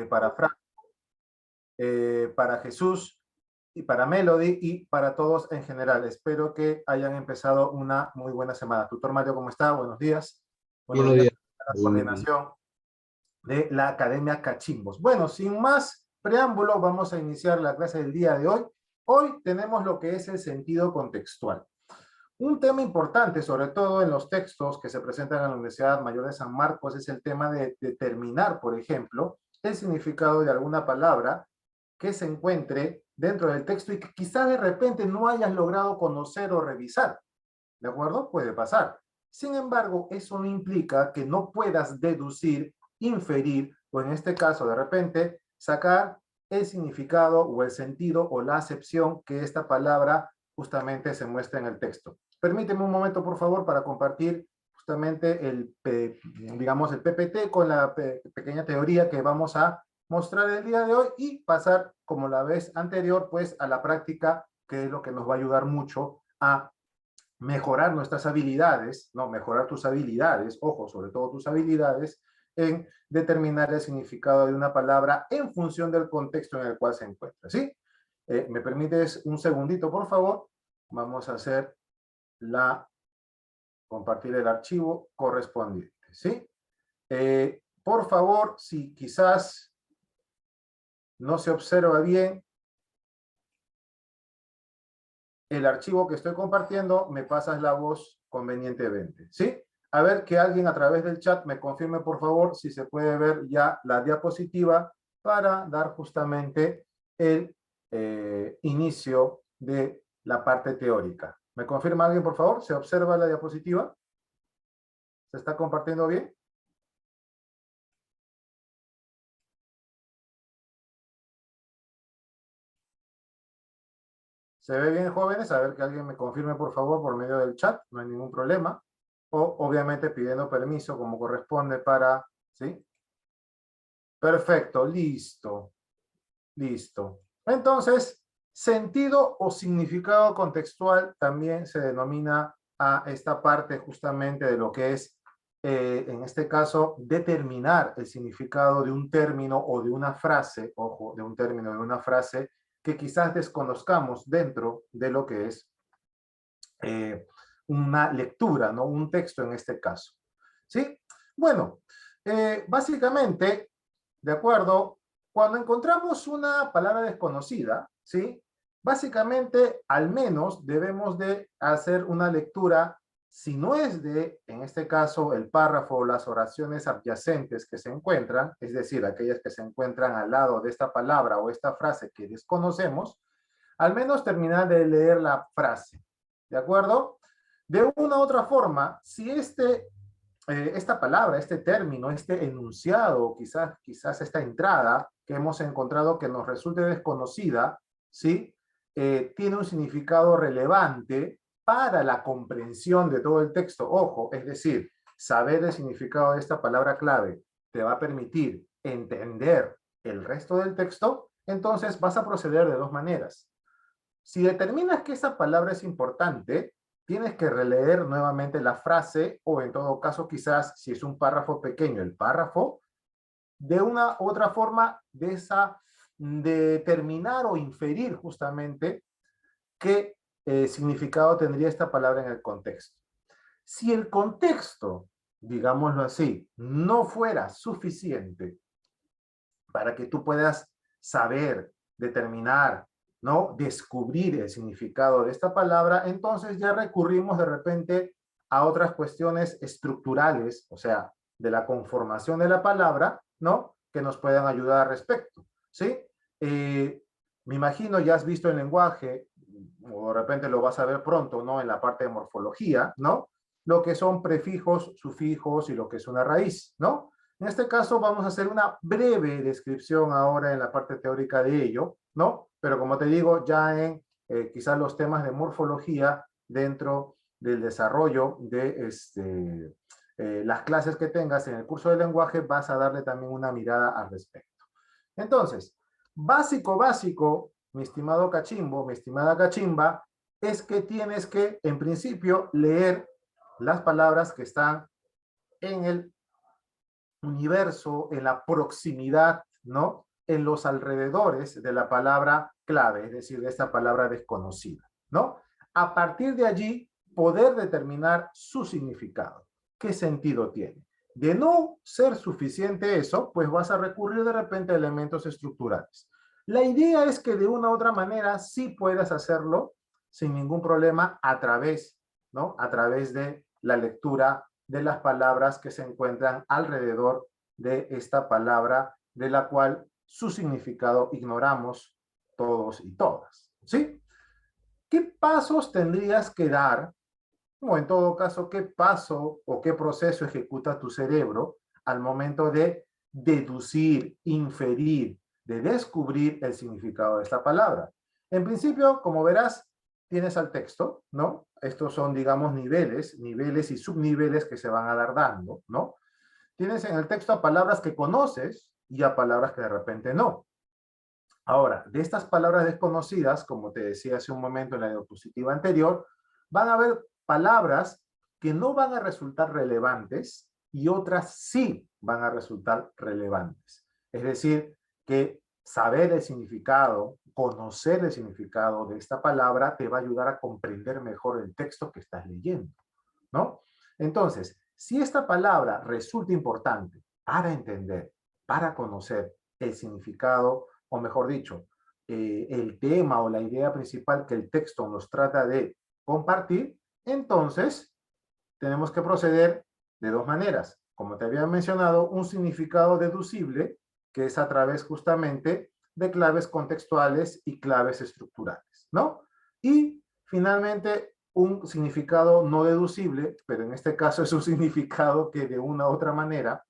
para Fran, para Jesús y para Melody y para todos en general. Espero que hayan empezado una muy buena semana. Tutor Mario, ¿cómo está? Buenos días. Buenos Buenos días días. a la coordinación de la Academia Cachimbos. Bueno, sin más preámbulo, vamos a iniciar la clase del día de hoy. Hoy tenemos lo que es el sentido contextual. Un tema importante, sobre todo en los textos que se presentan en la Universidad Mayor de San Marcos, es el tema de determinar, por ejemplo, el significado de alguna palabra que se encuentre dentro del texto y que quizás de repente no hayas logrado conocer o revisar. ¿De acuerdo? Puede pasar. Sin embargo, eso no implica que no puedas deducir, inferir, o en este caso, de repente, sacar el significado o el sentido o la acepción que esta palabra justamente se muestra en el texto. Permíteme un momento, por favor, para compartir justamente digamos, el PPT con la pequeña teoría que vamos a mostrar el día de hoy y pasar, como la vez anterior, pues a la práctica, que es lo que nos va a ayudar mucho a mejorar nuestras habilidades, no, mejorar tus habilidades, ojo, sobre todo tus habilidades, en determinar el significado de una palabra en función del contexto en el cual se encuentra, ¿sí? ¿Me permites un segundito, por favor? Vamos a hacer compartir el archivo correspondiente, ¿sí? Por favor, si quizás no se observa bien el archivo que estoy compartiendo, me pasas la voz convenientemente, ¿sí? A ver, que alguien a través del chat me confirme, por favor, si se puede ver ya la diapositiva para dar justamente el inicio de la parte teórica. ¿Me confirma alguien, por favor? ¿Se observa la diapositiva? ¿Se está compartiendo bien? ¿Se ve bien, jóvenes? A ver, que alguien me confirme, por favor, por medio del chat. No hay ningún problema. O, obviamente, pidiendo permiso como corresponde para... ¿sí? Perfecto, listo. Listo. Entonces, sentido o significado contextual también se denomina a esta parte justamente de lo que es, en este caso, determinar el significado de un término o de una frase, ojo, de un término o de una frase que quizás desconozcamos dentro de lo que es una lectura, ¿no? Un texto en este caso. ¿Sí? Bueno, básicamente, de acuerdo, cuando encontramos una palabra desconocida, ¿sí? Básicamente, al menos debemos de hacer una lectura, si no es de, en este caso, el párrafo o las oraciones adyacentes que se encuentran, es decir, aquellas que se encuentran al lado de esta palabra o esta frase que desconocemos, al menos terminar de leer la frase, ¿de acuerdo? De una u otra forma, si esta palabra, este término, este enunciado, quizás esta entrada que hemos encontrado que nos resulte desconocida, ¿sí? Tiene un significado relevante para la comprensión de todo el texto. Ojo, es decir, saber el significado de esta palabra clave te va a permitir entender el resto del texto, entonces vas a proceder de dos maneras. Si determinas que esa palabra es importante, tienes que releer nuevamente la frase o en todo caso quizás si es un párrafo pequeño, el párrafo, de una u otra forma de determinar o inferir justamente qué significado tendría esta palabra en el contexto. Si el contexto, digámoslo así, no fuera suficiente para que tú puedas saber, determinar, ¿no? Descubrir el significado de esta palabra, entonces ya recurrimos de repente a otras cuestiones estructurales, o sea, de la conformación de la palabra, ¿no? Que nos puedan ayudar al respecto, ¿sí? Me imagino ya has visto el lenguaje, o de repente lo vas a ver pronto, ¿no? En la parte de morfología, ¿no? Lo que son prefijos, sufijos y lo que es una raíz, ¿no? En este caso vamos a hacer una breve descripción ahora en la parte teórica de ello, ¿no? Pero como te digo, ya en quizás los temas de morfología dentro del desarrollo de las clases que tengas en el curso de lenguaje, vas a darle también una mirada al respecto. Entonces, básico, mi estimado cachimbo, mi estimada cachimba, es que tienes que, en principio, leer las palabras que están en el universo, en la proximidad ¿no? En los alrededores de la palabra clave, es decir, de esta palabra desconocida, ¿no? A partir de allí, poder determinar su significado. ¿Qué sentido tiene? De no ser suficiente eso, pues vas a recurrir de repente a elementos estructurales. La idea es que de una u otra manera sí puedas hacerlo sin ningún problema a través, ¿no? A través de la lectura de las palabras que se encuentran alrededor de esta palabra, de la cual su significado ignoramos todos y todas, ¿sí? ¿Qué pasos tendrías que dar? O en todo caso, ¿qué paso o qué proceso ejecuta tu cerebro al momento de deducir, inferir, de descubrir el significado de esta palabra? En principio, como verás, tienes al texto, ¿no? Estos son, digamos, niveles y subniveles que se van a dar dando, ¿no? Tienes en el texto a palabras que conoces y a palabras que de repente no. Ahora, de estas palabras desconocidas, como te decía hace un momento en la diapositiva anterior, van a haber palabras que no van a resultar relevantes y otras sí van a resultar relevantes. Es decir, que saber el significado, conocer el significado de esta palabra te va a ayudar a comprender mejor el texto que estás leyendo, ¿no? Entonces, si esta palabra resulta importante para entender, para conocer el significado, o mejor dicho, el tema o la idea principal que el texto nos trata de compartir, entonces tenemos que proceder de dos maneras. Como te había mencionado, un significado deducible, que es a través justamente de claves contextuales y claves estructurales, ¿no? Y finalmente un significado no deducible, pero en este caso es un significado que de una u otra manera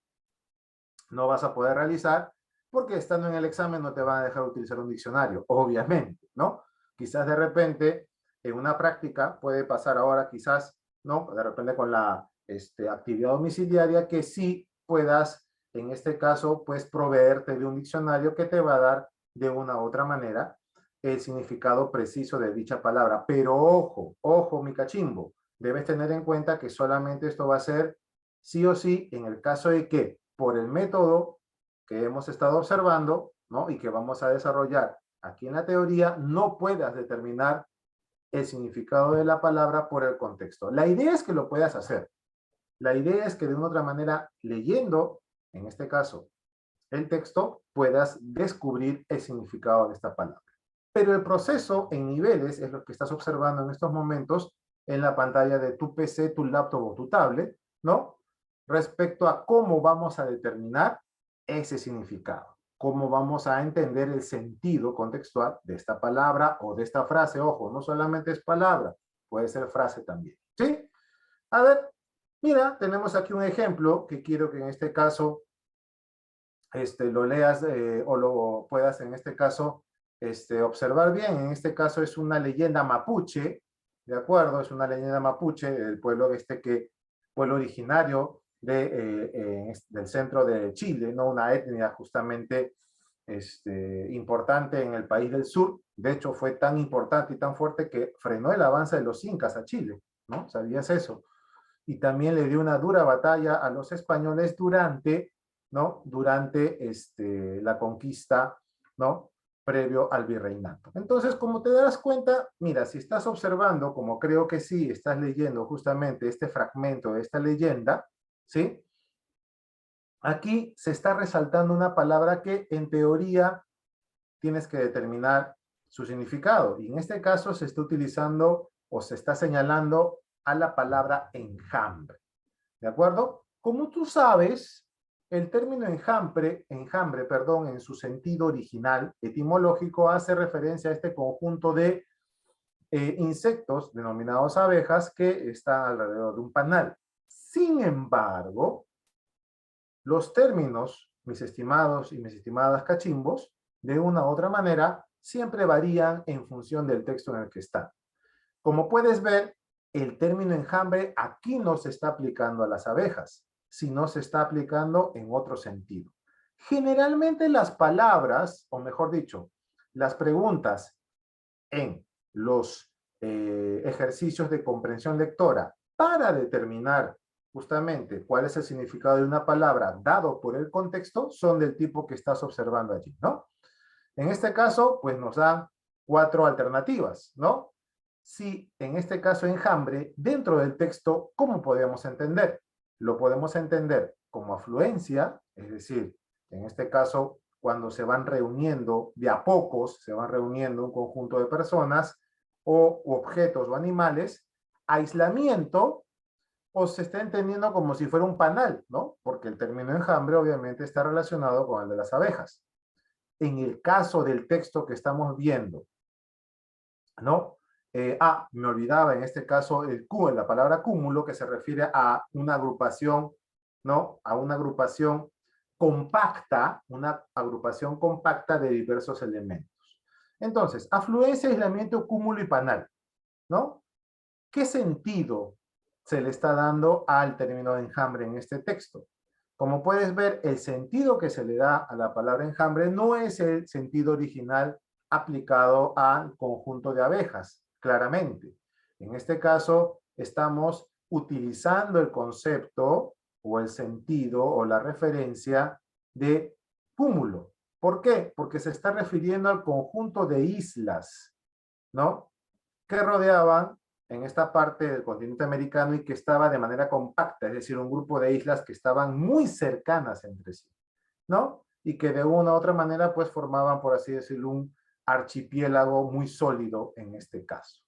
no vas a poder realizar, porque estando en el examen no te van a dejar utilizar un diccionario, obviamente, ¿no? Quizás de repente en una práctica puede pasar ahora quizás, ¿no? De repente con la actividad domiciliaria que sí puedas, en este caso, pues proveerte de un diccionario que te va a dar de una u otra manera el significado preciso de dicha palabra. Pero ojo, ojo, mi cachimbo, debes tener en cuenta que solamente esto va a ser sí o sí en el caso de que por el método que hemos estado observando, ¿no? Y que vamos a desarrollar aquí en la teoría, no puedas determinar el significado de la palabra por el contexto. La idea es que lo puedas hacer. La idea es que de una otra manera, leyendo, en este caso, el texto, puedas descubrir el significado de esta palabra. Pero el proceso en niveles es lo que estás observando en estos momentos en la pantalla de tu PC, tu laptop o tu tablet, ¿no? Respecto a cómo vamos a determinar ese significado, cómo vamos a entender el sentido contextual de esta palabra o de esta frase. Ojo, no solamente es palabra, puede ser frase también, ¿sí? A ver, mira, tenemos aquí un ejemplo que quiero que en este caso lo leas o lo puedas en este caso observar bien. En este caso es una leyenda mapuche, ¿de acuerdo? Es una leyenda mapuche del pueblo pueblo originario del centro de Chile, ¿no? Una etnia justamente importante en el país del sur. De hecho, fue tan importante y tan fuerte que frenó el avance de los incas a Chile, ¿no? ¿Sabías eso? Y también le dio una dura batalla a los españoles durante, ¿no? Durante la conquista, ¿no? Previo al virreinato. Entonces, como te das cuenta, mira, si estás observando, como creo que sí, estás leyendo justamente este fragmento de esta leyenda, ¿sí? Aquí se está resaltando una palabra que en teoría tienes que determinar su significado. Y en este caso se está utilizando o se está señalando a la palabra enjambre. ¿De acuerdo? Como tú sabes, el término enjambre, perdón, en su sentido original etimológico hace referencia a este conjunto de insectos denominados abejas que están alrededor de un panal. Sin embargo, los términos, mis estimados y mis estimadas cachimbos, de una u otra manera, siempre varían en función del texto en el que están. Como puedes ver, el término enjambre aquí no se está aplicando a las abejas, sino se está aplicando en otro sentido. Generalmente las palabras, o mejor dicho, las preguntas en los ejercicios de comprensión lectora para determinar justamente cuál es el significado de una palabra dado por el contexto, son del tipo que estás observando allí, ¿no? En este caso, pues nos dan 4 alternativas, ¿no? Si en este caso enjambre, dentro del texto, ¿cómo podemos entender? Lo podemos entender como afluencia, es decir, en este caso, cuando se van reuniendo de a pocos, se van reuniendo un conjunto de personas o objetos o animales, aislamiento, o se está entendiendo como si fuera un panal, ¿no? Porque el término enjambre obviamente está relacionado con el de las abejas. En el caso del texto que estamos viendo, ¿no? Me olvidaba en este caso la palabra cúmulo, que se refiere a una agrupación, ¿no? A una agrupación compacta de diversos elementos. Entonces, afluencia, aislamiento, cúmulo y panal, ¿no? ¿Qué sentido se le está dando al término de enjambre en este texto? Como puedes ver, el sentido que se le da a la palabra enjambre no es el sentido original aplicado al conjunto de abejas, claramente. En este caso, estamos utilizando el concepto o el sentido o la referencia de cúmulo. ¿Por qué? Porque se está refiriendo al conjunto de islas, ¿no? Que rodeaban en esta parte del continente americano y que estaba de manera compacta, es decir, un grupo de islas que estaban muy cercanas entre sí, ¿no? Y que de una u otra manera pues formaban, por así decirlo, un archipiélago muy sólido en este caso.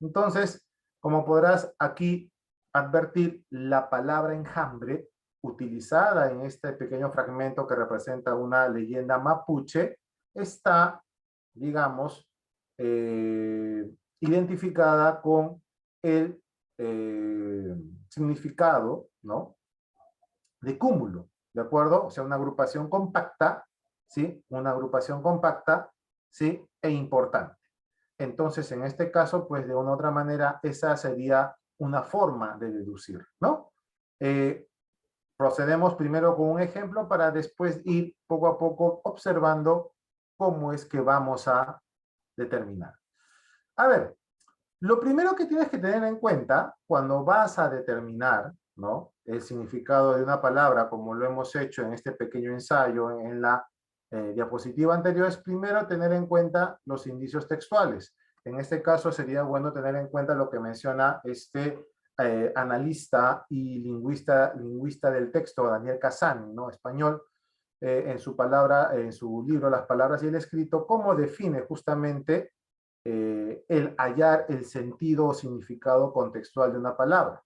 Entonces, como podrás aquí advertir, la palabra enjambre utilizada en este pequeño fragmento que representa una leyenda mapuche está, digamos, identificada con el significado, ¿no? De cúmulo, ¿de acuerdo? O sea, una agrupación compacta, ¿sí? Una agrupación compacta, ¿sí? E importante. Entonces, en este caso, pues de una u otra manera, esa sería una forma de deducir, ¿no? Procedemos primero con un ejemplo para después ir poco a poco observando cómo es que vamos a determinar. A ver, lo primero que tienes que tener en cuenta cuando vas a determinar, ¿no?, el significado de una palabra, como lo hemos hecho en este pequeño ensayo en la diapositiva anterior, es primero tener en cuenta los indicios textuales. En este caso sería bueno tener en cuenta lo que menciona este analista y lingüista del texto, Daniel Casani, ¿no?, español, en su libro Las palabras y el escrito, cómo define justamente el hallar el sentido o significado contextual de una palabra.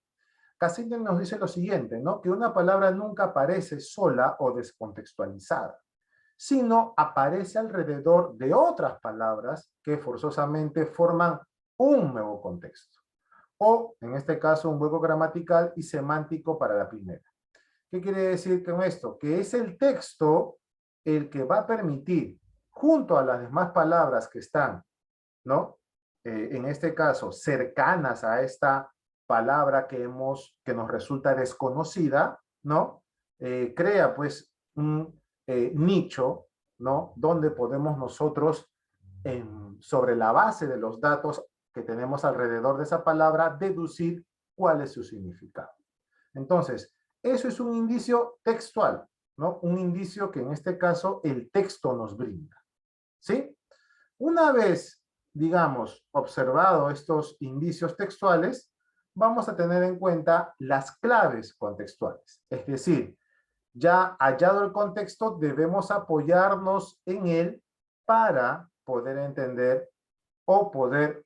Cassidy nos dice lo siguiente, ¿no?, que una palabra nunca aparece sola o descontextualizada, sino aparece alrededor de otras palabras que forzosamente forman un nuevo contexto, o en este caso un hueco gramatical y semántico para la primera. ¿Qué quiere decir con esto? Que es el texto el que va a permitir, junto a las demás palabras que están, ¿no?, en este caso, cercanas a esta palabra que nos resulta desconocida, ¿no? Crea pues un nicho, ¿no?, donde podemos nosotros, sobre la base de los datos que tenemos alrededor de esa palabra, deducir cuál es su significado. Entonces, eso es un indicio textual, ¿no? Un indicio que en este caso el texto nos brinda, ¿sí? Una vez, digamos, observado estos indicios textuales, vamos a tener en cuenta las claves contextuales. Es decir, ya hallado el contexto, debemos apoyarnos en él para poder entender o poder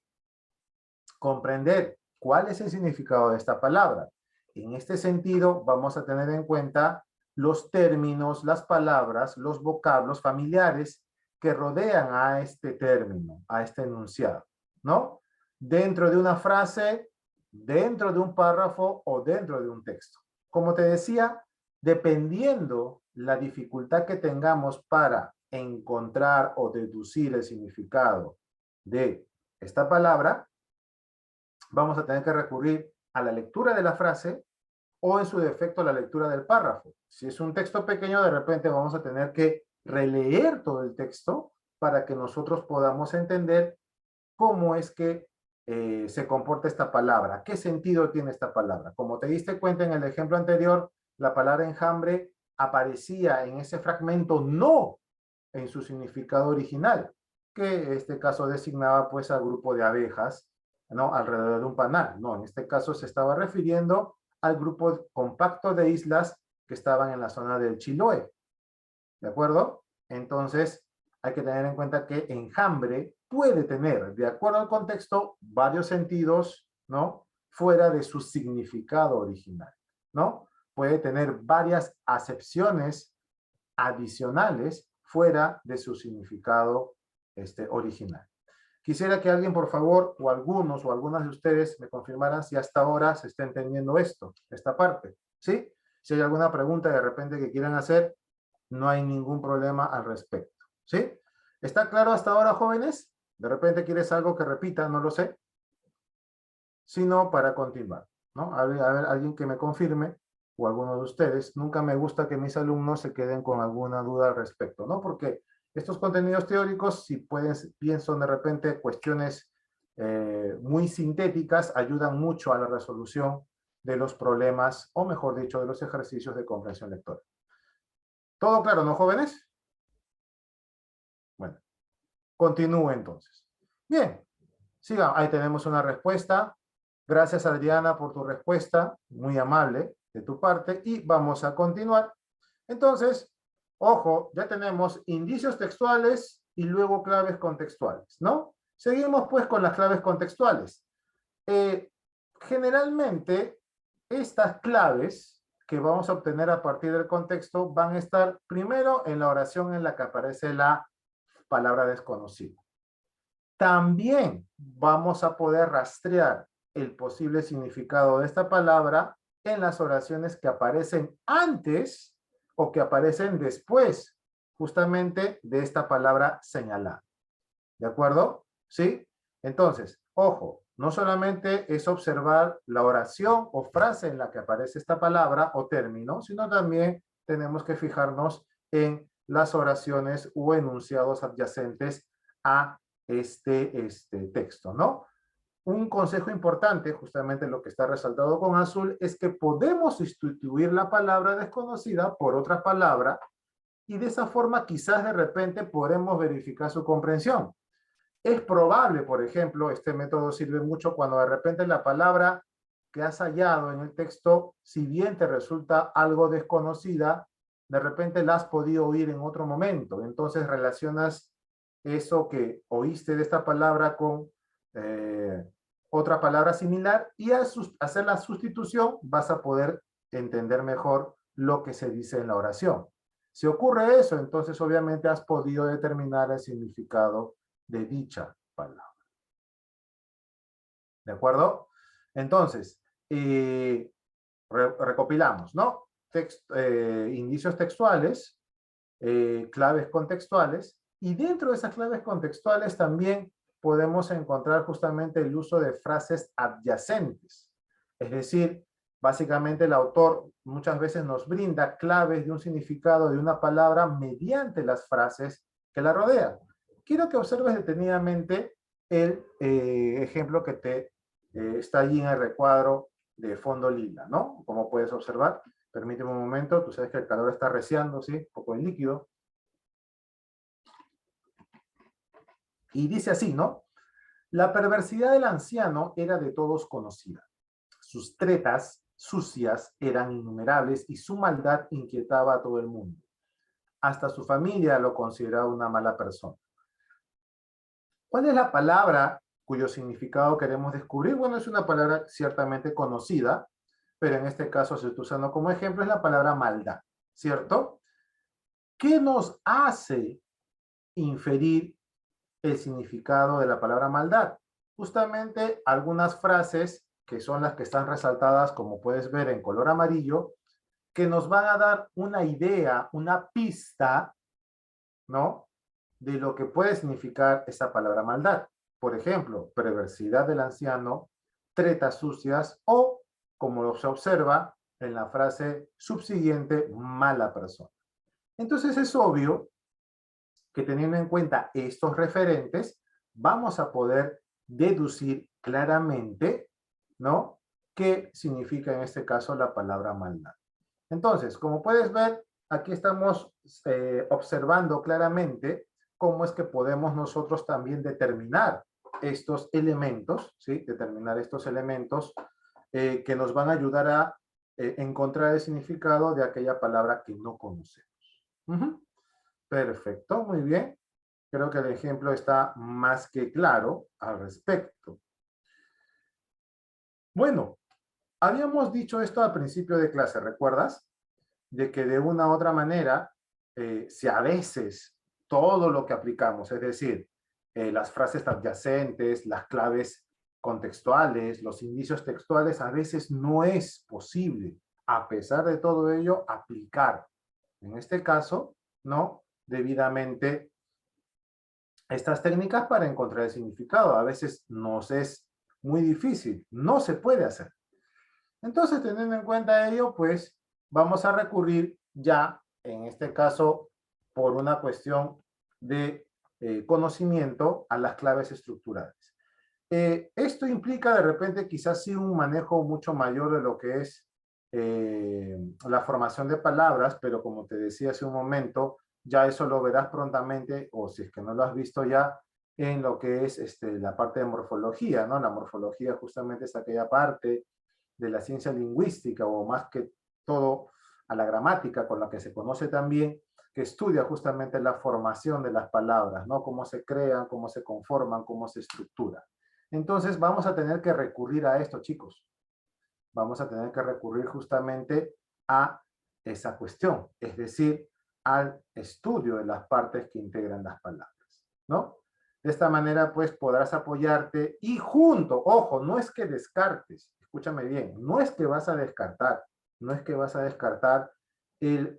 comprender cuál es el significado de esta palabra. En este sentido, vamos a tener en cuenta los términos, las palabras, los vocablos familiares que rodean a este término, a este enunciado, ¿no? Dentro de una frase, dentro de un párrafo o dentro de un texto. Como te decía, dependiendo la dificultad que tengamos para encontrar o deducir el significado de esta palabra, vamos a tener que recurrir a la lectura de la frase o en su defecto a la lectura del párrafo. Si es un texto pequeño, de repente vamos a tener que releer todo el texto para que nosotros podamos entender cómo es que se comporta esta palabra. ¿Qué sentido tiene esta palabra? Como te diste cuenta en el ejemplo anterior, la palabra enjambre aparecía en ese fragmento no en su significado original, que en este caso designaba pues al grupo de abejas, ¿no? Alrededor de un panal. No, en este caso se estaba refiriendo al grupo compacto de islas que estaban en la zona del Chiloé. ¿De acuerdo? Entonces, hay que tener en cuenta que enjambre puede tener, de acuerdo al contexto, varios sentidos, ¿no? Fuera de su significado original, ¿no? Puede tener varias acepciones adicionales fuera de su significado original. Quisiera que alguien, por favor, o algunos o algunas de ustedes me confirmaran si hasta ahora se está entendiendo esto, esta parte, ¿sí? Si hay alguna pregunta de repente que quieran hacer, no hay ningún problema al respecto, ¿sí? ¿Está claro hasta ahora, jóvenes? De repente quieres algo que repita, no lo sé. Si no, para continuar, ¿no? A ver, alguien que me confirme, o alguno de ustedes. Nunca me gusta que mis alumnos se queden con alguna duda al respecto, ¿no? Porque estos contenidos teóricos, si pueden, bien son de repente cuestiones muy sintéticas, ayudan mucho a la resolución de los problemas, o mejor dicho, de los ejercicios de comprensión lectora. ¿Todo claro, no, jóvenes? Bueno, continúo entonces. Bien, siga, ahí tenemos una respuesta. Gracias, Adriana, por tu respuesta, muy amable de tu parte, y vamos a continuar. Entonces, ojo, ya tenemos indicios textuales y luego claves contextuales, ¿no? Seguimos pues con las claves contextuales. Generalmente, estas claves que vamos a obtener a partir del contexto van a estar primero en la oración en la que aparece la palabra desconocida. También vamos a poder rastrear el posible significado de esta palabra en las oraciones que aparecen antes o que aparecen después justamente de esta palabra señalada. ¿De acuerdo? ¿Sí? Entonces, ojo, no solamente es observar la oración o frase en la que aparece esta palabra o término, sino también tenemos que fijarnos en las oraciones o enunciados adyacentes a este texto, ¿no? Un consejo importante, justamente lo que está resaltado con azul, es que podemos sustituir la palabra desconocida por otra palabra y de esa forma quizás de repente podremos verificar su comprensión. Es probable, por ejemplo, este método sirve mucho cuando de repente la palabra que has hallado en el texto, si bien te resulta algo desconocida, de repente la has podido oír en otro momento. Entonces relacionas eso que oíste de esta palabra con otra palabra similar y al hacer la sustitución vas a poder entender mejor lo que se dice en la oración. Si ocurre eso, entonces obviamente has podido determinar el significado de dicha palabra. ¿De acuerdo? Entonces, recopilamos, ¿no? Indicios textuales, claves contextuales, y dentro de esas claves contextuales también podemos encontrar justamente el uso de frases adyacentes. Es decir, básicamente el autor muchas veces nos brinda claves de un significado de una palabra mediante las frases que la rodean. Quiero que observes detenidamente el ejemplo que está allí en el recuadro de fondo lila, ¿no? Como puedes observar, permíteme un momento, tú sabes que el calor está reciando, ¿sí? Un poco de líquido. Y dice así, ¿no? La perversidad del anciano era de todos conocida. Sus tretas sucias eran innumerables y su maldad inquietaba a todo el mundo. Hasta su familia lo consideraba una mala persona. ¿Cuál es la palabra cuyo significado queremos descubrir? Bueno, es una palabra ciertamente conocida, pero en este caso se está usando como ejemplo, es la palabra maldad, ¿cierto? ¿Qué nos hace inferir el significado de la palabra maldad? Justamente algunas frases que son las que están resaltadas, como puedes ver en color amarillo, que nos van a dar una idea, una pista, ¿no? De lo que puede significar esa palabra maldad. Por ejemplo, perversidad del anciano, tretas sucias o, como se observa en la frase subsiguiente, mala persona. Entonces es obvio que teniendo en cuenta estos referentes, vamos a poder deducir claramente, ¿no? ¿Qué significa en este caso la palabra maldad? Entonces, como puedes ver, aquí estamos observando claramente cómo es que podemos nosotros también determinar estos elementos, ¿sí? Determinar estos elementos que nos van a ayudar a encontrar el significado de aquella palabra que no conocemos. Perfecto, muy bien. Creo que el ejemplo está más que claro al respecto. Bueno, habíamos dicho esto al principio de clase, ¿recuerdas? De que de una u otra manera, si a veces todo lo que aplicamos, es decir, las frases adyacentes, las claves contextuales, los indicios textuales, a veces no es posible, a pesar de todo ello, aplicar, en este caso, ¿no? Debidamente estas técnicas para encontrar el significado. A veces nos es muy difícil, no se puede hacer. Entonces, teniendo en cuenta ello, pues vamos a recurrir ya, en este caso, por una cuestión de conocimiento a las claves estructurales. Esto implica de repente quizás sí un manejo mucho mayor de lo que es la formación de palabras, pero como te decía hace un momento, ya eso lo verás prontamente, o si es que no lo has visto ya, en lo que es la parte de morfología, ¿no? La morfología justamente es aquella parte de la ciencia lingüística, o más que todo a la gramática, con la que se conoce también, que estudia justamente la formación de las palabras, ¿no? Cómo se crean, cómo se conforman, cómo se estructuran. Entonces vamos a tener que recurrir a esto, chicos. Vamos a tener que recurrir justamente a esa cuestión, es decir, al estudio de las partes que integran las palabras, ¿no? De esta manera, pues, podrás apoyarte y junto, ojo, no es que descartes, escúchame bien, no es que vas a descartar, no es que vas a descartar el,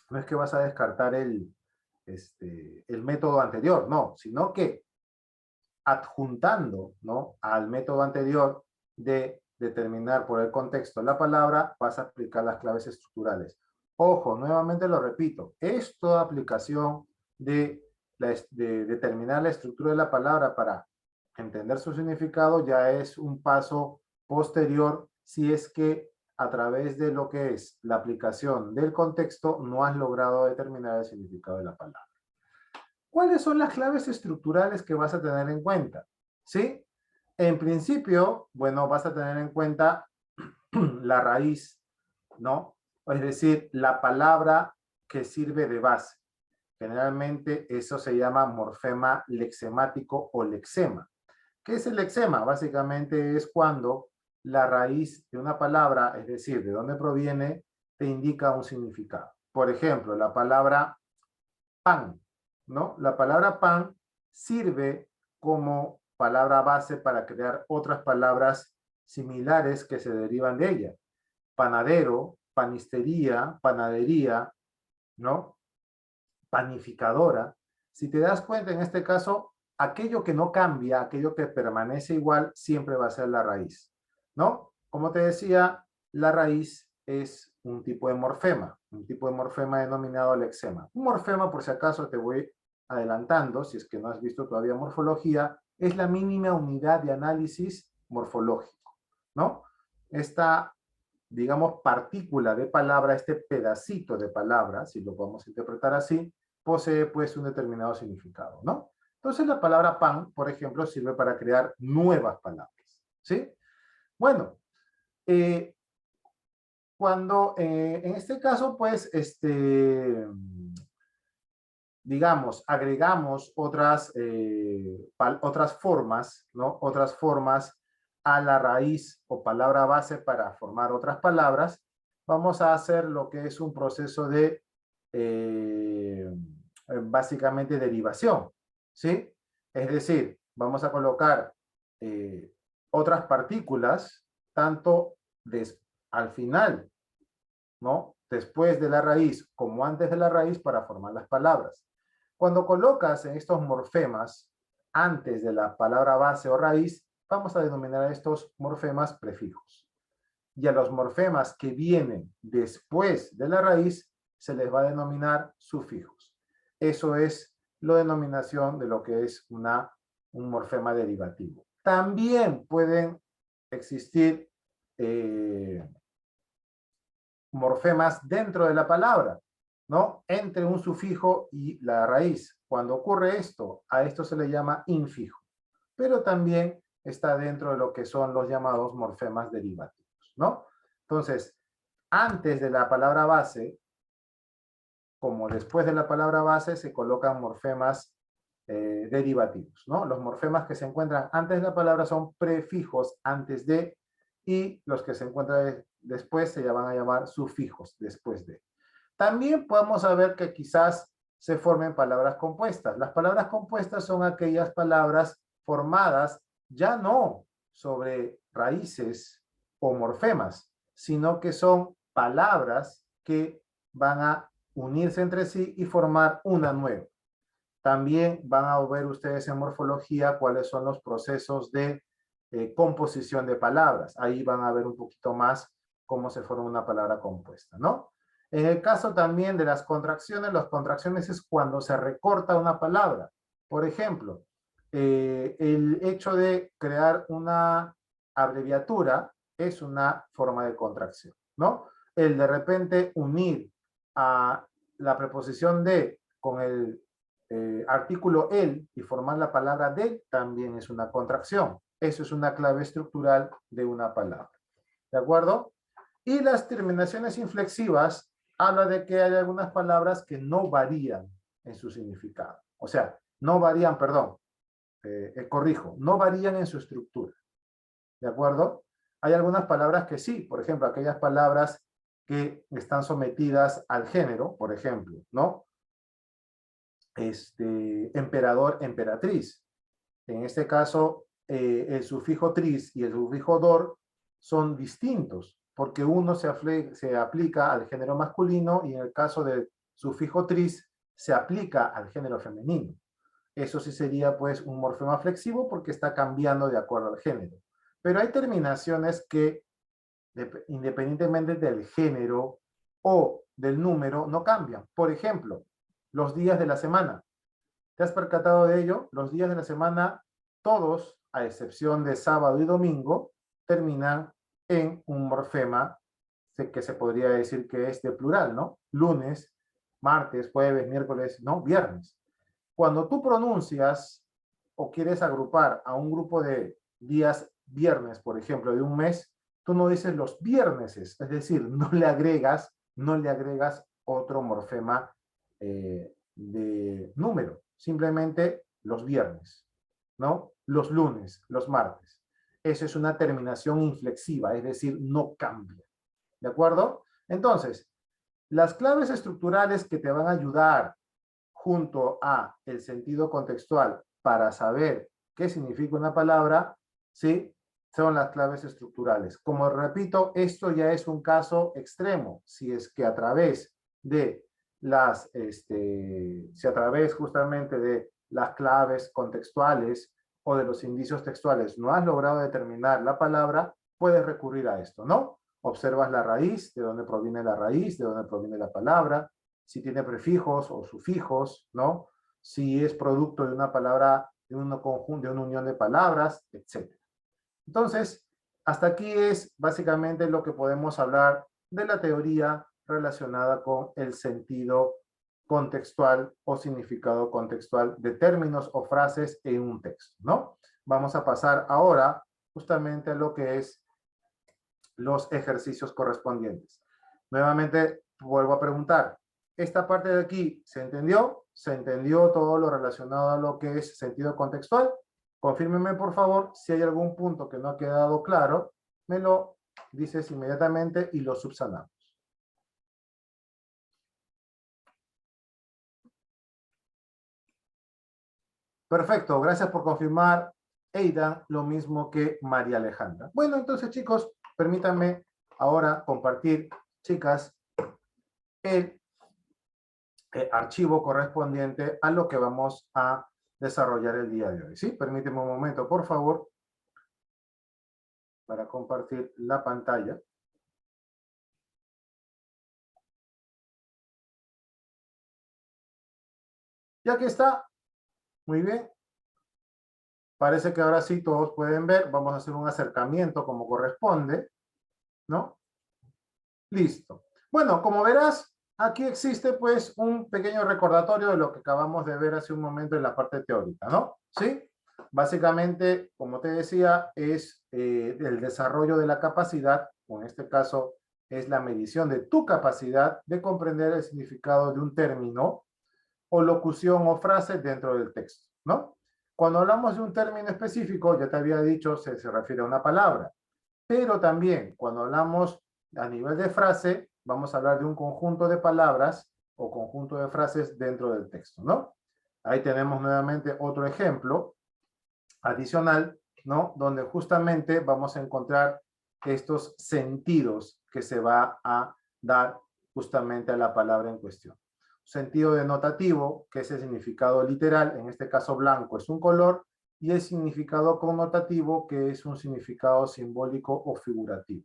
no es que vas a descartar el método anterior, no, sino que adjuntando, ¿no?, al método anterior de determinar por el contexto la palabra, vas a aplicar las claves estructurales. Ojo, nuevamente lo repito, esta aplicación de determinar la estructura de la palabra para entender su significado ya es un paso posterior si es que a través de lo que es la aplicación del contexto no has logrado determinar el significado de la palabra. ¿Cuáles son las claves estructurales que vas a tener en cuenta? ¿Sí? En principio, bueno, vas a tener en cuenta la raíz, ¿no? Es decir, la palabra que sirve de base. Generalmente eso se llama morfema lexemático o lexema. ¿Qué es el lexema? Básicamente es cuando la raíz de una palabra, es decir, de dónde proviene, te indica un significado. Por ejemplo, la palabra pan, ¿no? La palabra pan sirve como palabra base para crear otras palabras similares que se derivan de ella. Panadero, panistería, panadería, ¿no? Panificadora. Si te das cuenta, en este caso, aquello que no cambia, aquello que permanece igual, siempre va a ser la raíz, ¿no? Como te decía, la raíz es un tipo de morfema denominado lexema. Un morfema, por si acaso te voy adelantando, si es que no has visto todavía morfología, es la mínima unidad de análisis morfológico, ¿no? Esta, digamos, partícula de palabra, este pedacito de palabra, si lo podemos interpretar así, posee pues un determinado significado, ¿no? Entonces la palabra pan, por ejemplo, sirve para crear nuevas palabras, ¿sí? Bueno, cuando en este caso, pues, digamos, agregamos otras formas, ¿no? Otras formas a la raíz o palabra base para formar otras palabras, vamos a hacer lo que es un proceso de, básicamente, derivación, ¿sí? Es decir, vamos a colocar otras partículas, tanto al final, ¿no?, después de la raíz como antes de la raíz para formar las palabras. Cuando colocas en estos morfemas antes de la palabra base o raíz, vamos a denominar a estos morfemas prefijos. Y a los morfemas que vienen después de la raíz se les va a denominar sufijos. Eso es la denominación de lo que es una un morfema derivativo. También pueden existir morfemas dentro de la palabra, ¿no? Entre un sufijo y la raíz. Cuando ocurre esto, a esto se le llama infijo, pero también está dentro de lo que son los llamados morfemas derivativos, ¿no? Entonces, antes de la palabra base, como después de la palabra base, se colocan morfemas derivativos, ¿no? Los morfemas que se encuentran antes de la palabra son prefijos antes de, y los que se encuentran después se van a llamar sufijos después de. También podemos saber que quizás se formen palabras compuestas. Las palabras compuestas son aquellas palabras formadas ya no sobre raíces o morfemas, sino que son palabras que van a unirse entre sí y formar una nueva. También van a ver ustedes en morfología cuáles son los procesos de composición de palabras. Ahí van a ver un poquito más cómo se forma una palabra compuesta, ¿no? En el caso también de las contracciones es cuando se recorta una palabra. Por ejemplo, el hecho de crear una abreviatura es una forma de contracción, ¿no? El de repente unir a la preposición de con el artículo el y formar la palabra del también es una contracción. Eso es una clave estructural de una palabra. ¿De acuerdo? Y las terminaciones inflexivas habla de que hay algunas palabras que no varían en su significado. O sea, no varían, perdón, corrijo, no varían en su estructura. ¿De acuerdo? Hay algunas palabras que sí, por ejemplo, aquellas palabras que están sometidas al género, por ejemplo, ¿no? Emperador, emperatriz. En este caso, el sufijo tris y el sufijo dor son distintos, porque uno se aplica al género masculino y en el caso del sufijo tris se aplica al género femenino. Eso sí sería pues un morfema flexivo porque está cambiando de acuerdo al género. Pero hay terminaciones que, independientemente del género o del número, no cambian. Por ejemplo, los días de la semana. ¿Te has percatado de ello? Los días de la semana, todos, a excepción de sábado y domingo, terminan en un morfema que se podría decir que es de plural, ¿no? Lunes, martes, jueves, miércoles, ¿no? Viernes. Cuando tú pronuncias o quieres agrupar a un grupo de días viernes, por ejemplo, de un mes, tú no dices los vierneses, es decir, no le agregas otro morfema de número, simplemente los viernes, ¿no? Los lunes, los martes. Eso es una terminación inflexiva, es decir, no cambia. ¿De acuerdo? Entonces, las claves estructurales que te van a ayudar junto a el sentido contextual para saber qué significa una palabra, ¿sí? Son las claves estructurales. Como repito, esto ya es un caso extremo. Si es que a través de si a través justamente de las claves contextuales o de los indicios textuales no has logrado determinar la palabra, puedes recurrir a esto, ¿no? Observas la raíz, de dónde proviene la raíz, de dónde proviene la palabra, si tiene prefijos o sufijos, ¿no? Si es producto de una palabra, de un conjunto, de una unión de palabras, etc. Entonces, hasta aquí es básicamente lo que podemos hablar de la teoría relacionada con el sentido contextual o significado contextual de términos o frases en un texto, ¿no? Vamos a pasar ahora justamente a lo que es los ejercicios correspondientes. Nuevamente, vuelvo a preguntar, ¿esta parte de aquí se entendió? ¿Se entendió todo lo relacionado a lo que es sentido contextual? Confírmeme, por favor, si hay algún punto que no ha quedado claro, me lo dices inmediatamente y lo subsanamos. Perfecto, gracias por confirmar, Eidan, lo mismo que María Alejandra. Bueno, entonces, chicos, permítanme ahora compartir, chicas, el archivo correspondiente a lo que vamos a desarrollar el día de hoy. ¿Sí? Permíteme un momento, por favor, para compartir la pantalla. Ya que está, muy bien. Parece que ahora sí todos pueden ver. Vamos a hacer un acercamiento como corresponde, ¿no? Listo. Bueno, como verás, aquí existe pues un pequeño recordatorio de lo que acabamos de ver hace un momento en la parte teórica, ¿no? ¿Sí? Básicamente, como te decía, es el desarrollo de la capacidad, o en este caso es la medición de tu capacidad de comprender el significado de un término o locución o frase dentro del texto, ¿no? Cuando hablamos de un término específico, ya te había dicho, se refiere a una palabra, pero también cuando hablamos a nivel de frase, vamos a hablar de un conjunto de palabras o conjunto de frases dentro del texto, ¿no? Ahí tenemos nuevamente otro ejemplo adicional, ¿no? Donde justamente vamos a encontrar estos sentidos que se va a dar justamente a la palabra en cuestión. Sentido denotativo, que es el significado literal, en este caso blanco es un color, y el significado connotativo, que es un significado simbólico o figurativo.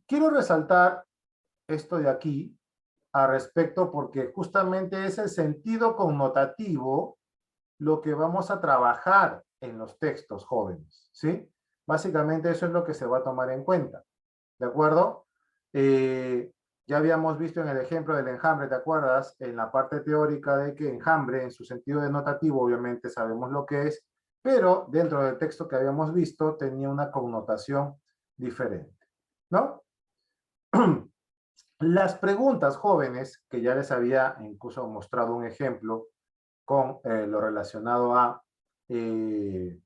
Quiero resaltar esto de aquí al respecto porque justamente es el sentido connotativo lo que vamos a trabajar en los textos jóvenes, ¿sí? Básicamente eso es lo que se va a tomar en cuenta, ¿de acuerdo? Ya habíamos visto en el ejemplo del enjambre, ¿te acuerdas? En la parte teórica de que enjambre, en su sentido denotativo, obviamente sabemos lo que es, pero dentro del texto que habíamos visto tenía una connotación diferente, ¿no? Las preguntas jóvenes, que ya les había incluso mostrado un ejemplo con lo relacionado eh,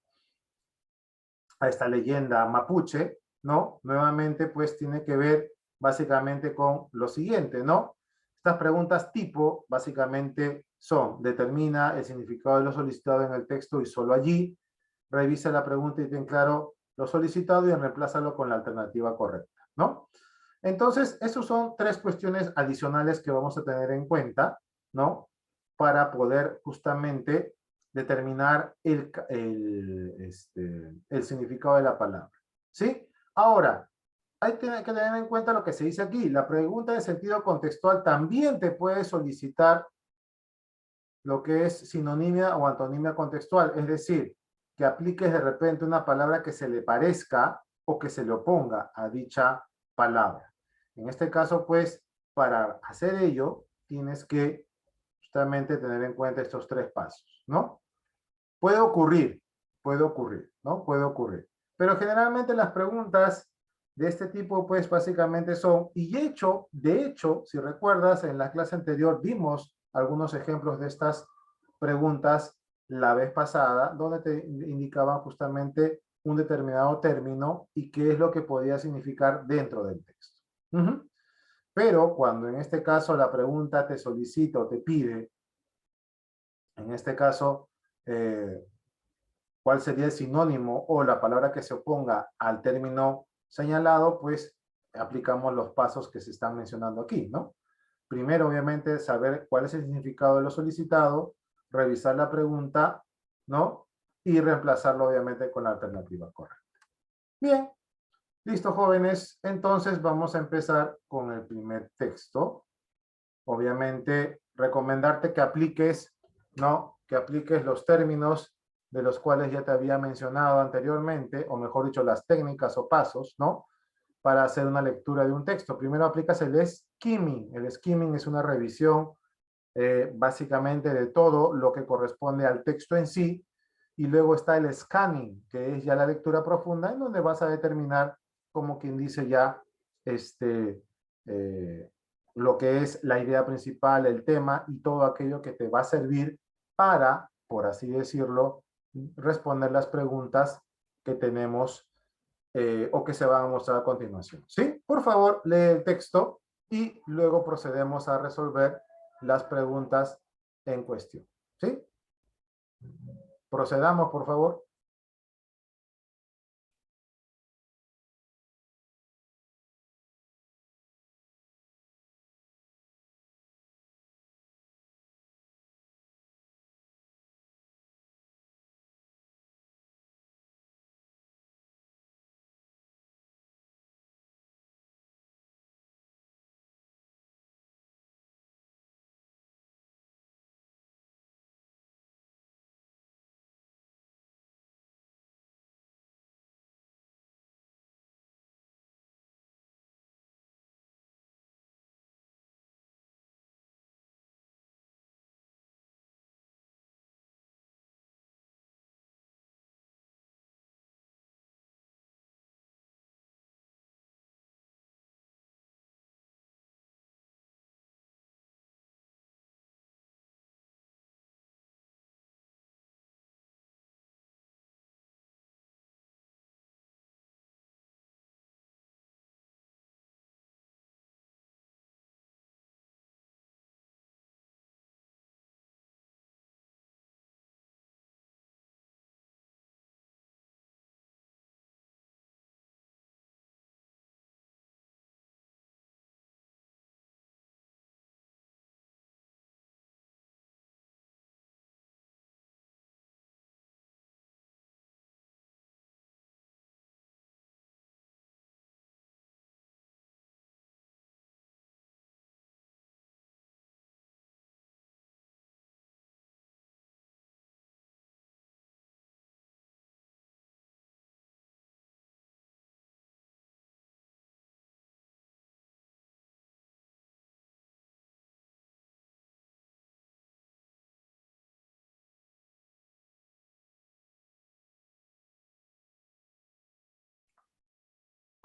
a esta leyenda mapuche, ¿no? Nuevamente, pues tiene que ver básicamente con lo siguiente, ¿no? Estas preguntas tipo, básicamente son, determina el significado de lo solicitado en el texto y solo allí, revisa la pregunta y ten claro lo solicitado y reemplázalo con la alternativa correcta, ¿no? Entonces, esos son tres cuestiones adicionales que vamos a tener en cuenta, ¿no? Para poder justamente determinar el significado de la palabra, ¿sí? Ahora, hay que tener en cuenta lo que se dice aquí. La pregunta de sentido contextual también te puede solicitar lo que es sinonimia o antonimia contextual, es decir, que apliques de repente una palabra que se le parezca o que se le oponga a dicha palabra. En este caso, pues, para hacer ello, tienes que justamente tener en cuenta estos tres pasos, ¿no? Puede ocurrir, ¿no? Puede ocurrir. Pero generalmente las preguntas de este tipo, pues, básicamente son, de hecho, si recuerdas, en la clase anterior vimos algunos ejemplos de estas preguntas la vez pasada, donde te indicaban justamente un determinado término y qué es lo que podía significar dentro del texto. Pero cuando en este caso la pregunta te solicita o te pide, en este caso, cuál sería el sinónimo o la palabra que se oponga al término señalado, pues aplicamos los pasos que se están mencionando aquí, ¿no? Primero, obviamente, saber cuál es el significado de lo solicitado, revisar la pregunta, ¿no? Y reemplazarlo, obviamente, con la alternativa correcta. Bien, listo, jóvenes. Entonces, vamos a empezar con el primer texto. Obviamente, recomendarte que apliques, ¿no? Que apliques los términos de los cuales ya te había mencionado anteriormente, o mejor dicho, las técnicas o pasos, ¿no? Para hacer una lectura de un texto. Primero aplicas el skimming. El skimming es una revisión básicamente de todo lo que corresponde al texto en sí, y luego está el scanning, que es ya la lectura profunda, en donde vas a determinar, como quien dice ya, eh, lo que es la idea principal, el tema y todo aquello que te va a servir para, por así decirlo, responder las preguntas que tenemos o que se van a mostrar a continuación. ¿Sí? Por favor, lee el texto y luego procedemos a resolver las preguntas en cuestión. ¿Sí? Procedamos, por favor.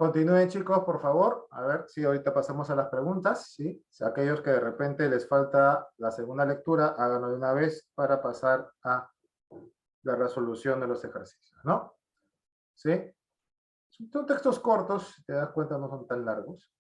Continúen, chicos, por favor. A ver si ahorita pasamos a las preguntas, ¿sí? Si aquellos que de repente les falta la segunda lectura, háganlo de una vez para pasar a la resolución de los ejercicios, ¿no? ¿Sí? Son textos cortos, si te das cuenta, no son tan largos.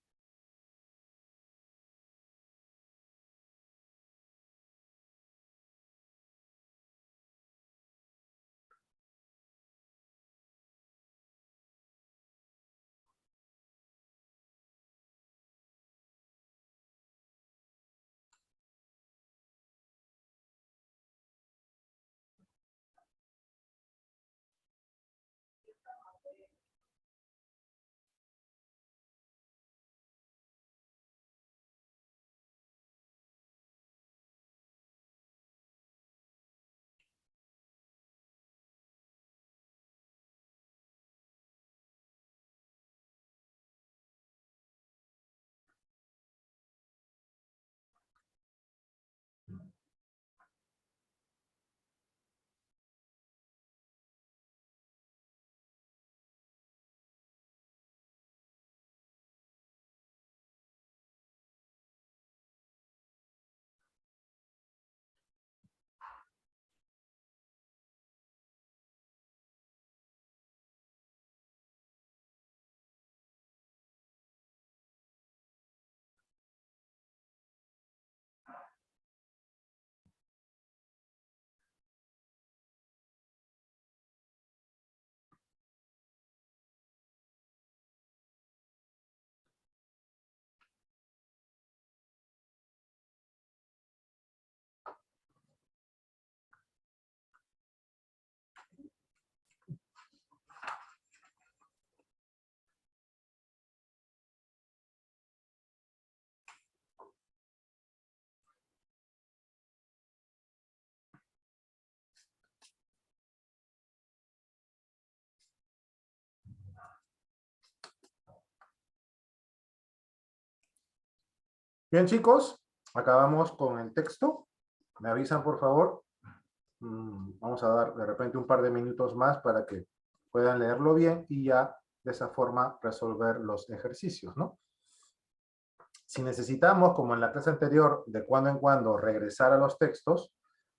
Bien, chicos, acabamos con el texto. Me avisan, por favor. Vamos a dar de repente un par de minutos más para que puedan leerlo bien y ya de esa forma resolver los ejercicios, ¿no? Si necesitamos, como en la clase anterior, de cuando en cuando regresar a los textos,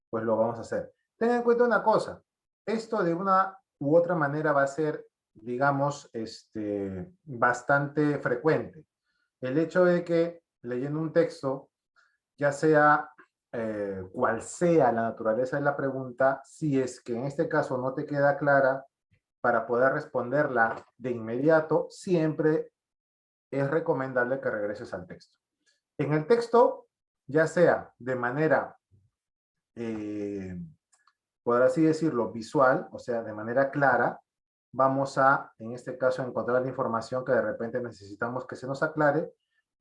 pues lo vamos a hacer. Tengan en cuenta una cosa, esto de una u otra manera va a ser, digamos, bastante frecuente. El hecho de que leyendo un texto, ya sea cual sea la naturaleza de la pregunta, si es que en este caso no te queda clara, para poder responderla de inmediato, siempre es recomendable que regreses al texto. En el texto, ya sea de manera, por así decirlo, visual, o sea, de manera clara, vamos a, en este caso, encontrar la información que de repente necesitamos que se nos aclare,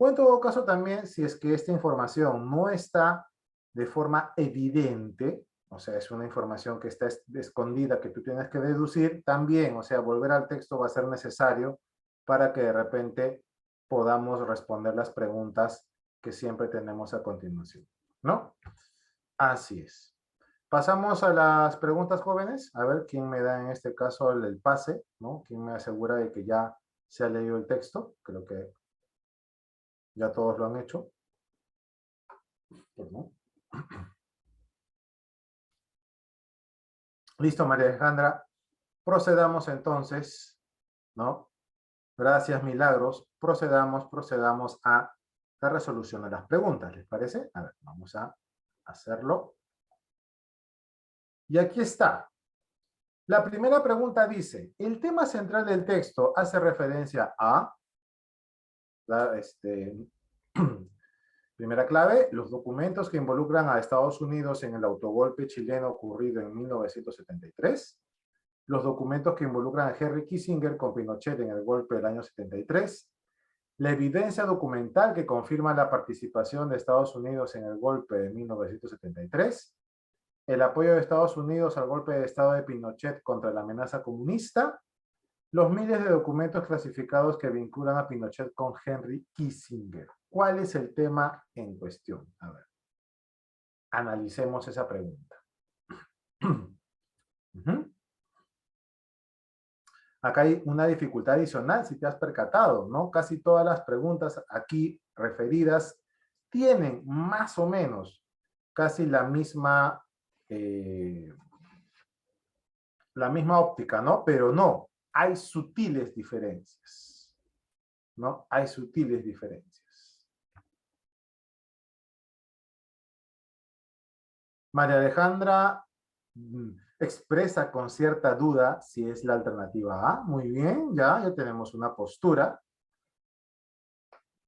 o en todo caso también, si es que esta información no está de forma evidente, o sea, es una información que está escondida, que tú tienes que deducir, también, o sea, volver al texto va a ser necesario para que de repente podamos responder las preguntas que siempre tenemos a continuación, ¿no? Así es. Pasamos a las preguntas, jóvenes. A ver quién me da en este caso el pase, ¿no? ¿Quién me asegura de que ya se ha leído el texto? Creo que ya todos lo han hecho. Pues no. Listo, María Alejandra. Procedamos entonces, ¿no? Gracias, Milagros. Procedamos a la resolución de las preguntas. ¿Les parece? A ver, vamos a hacerlo. Y aquí está. La primera pregunta dice, el tema central del texto hace referencia a, primera clave, los documentos que involucran a Estados Unidos en el autogolpe chileno ocurrido en 1973, los documentos que involucran a Henry Kissinger con Pinochet en el golpe del año 73, la evidencia documental que confirma la participación de Estados Unidos en el golpe de 1973, el apoyo de Estados Unidos al golpe de Estado de Pinochet contra la amenaza comunista, los miles de documentos clasificados que vinculan a Pinochet con Henry Kissinger. ¿Cuál es el tema en cuestión? A ver, analicemos esa pregunta. Acá hay una dificultad adicional, si te has percatado, ¿no? Casi todas las preguntas aquí referidas tienen más o menos casi la misma óptica, ¿no? Pero no, hay sutiles diferencias, ¿no? Hay sutiles diferencias. María Alejandra expresa con cierta duda si es la alternativa A. Muy bien, ya tenemos una postura.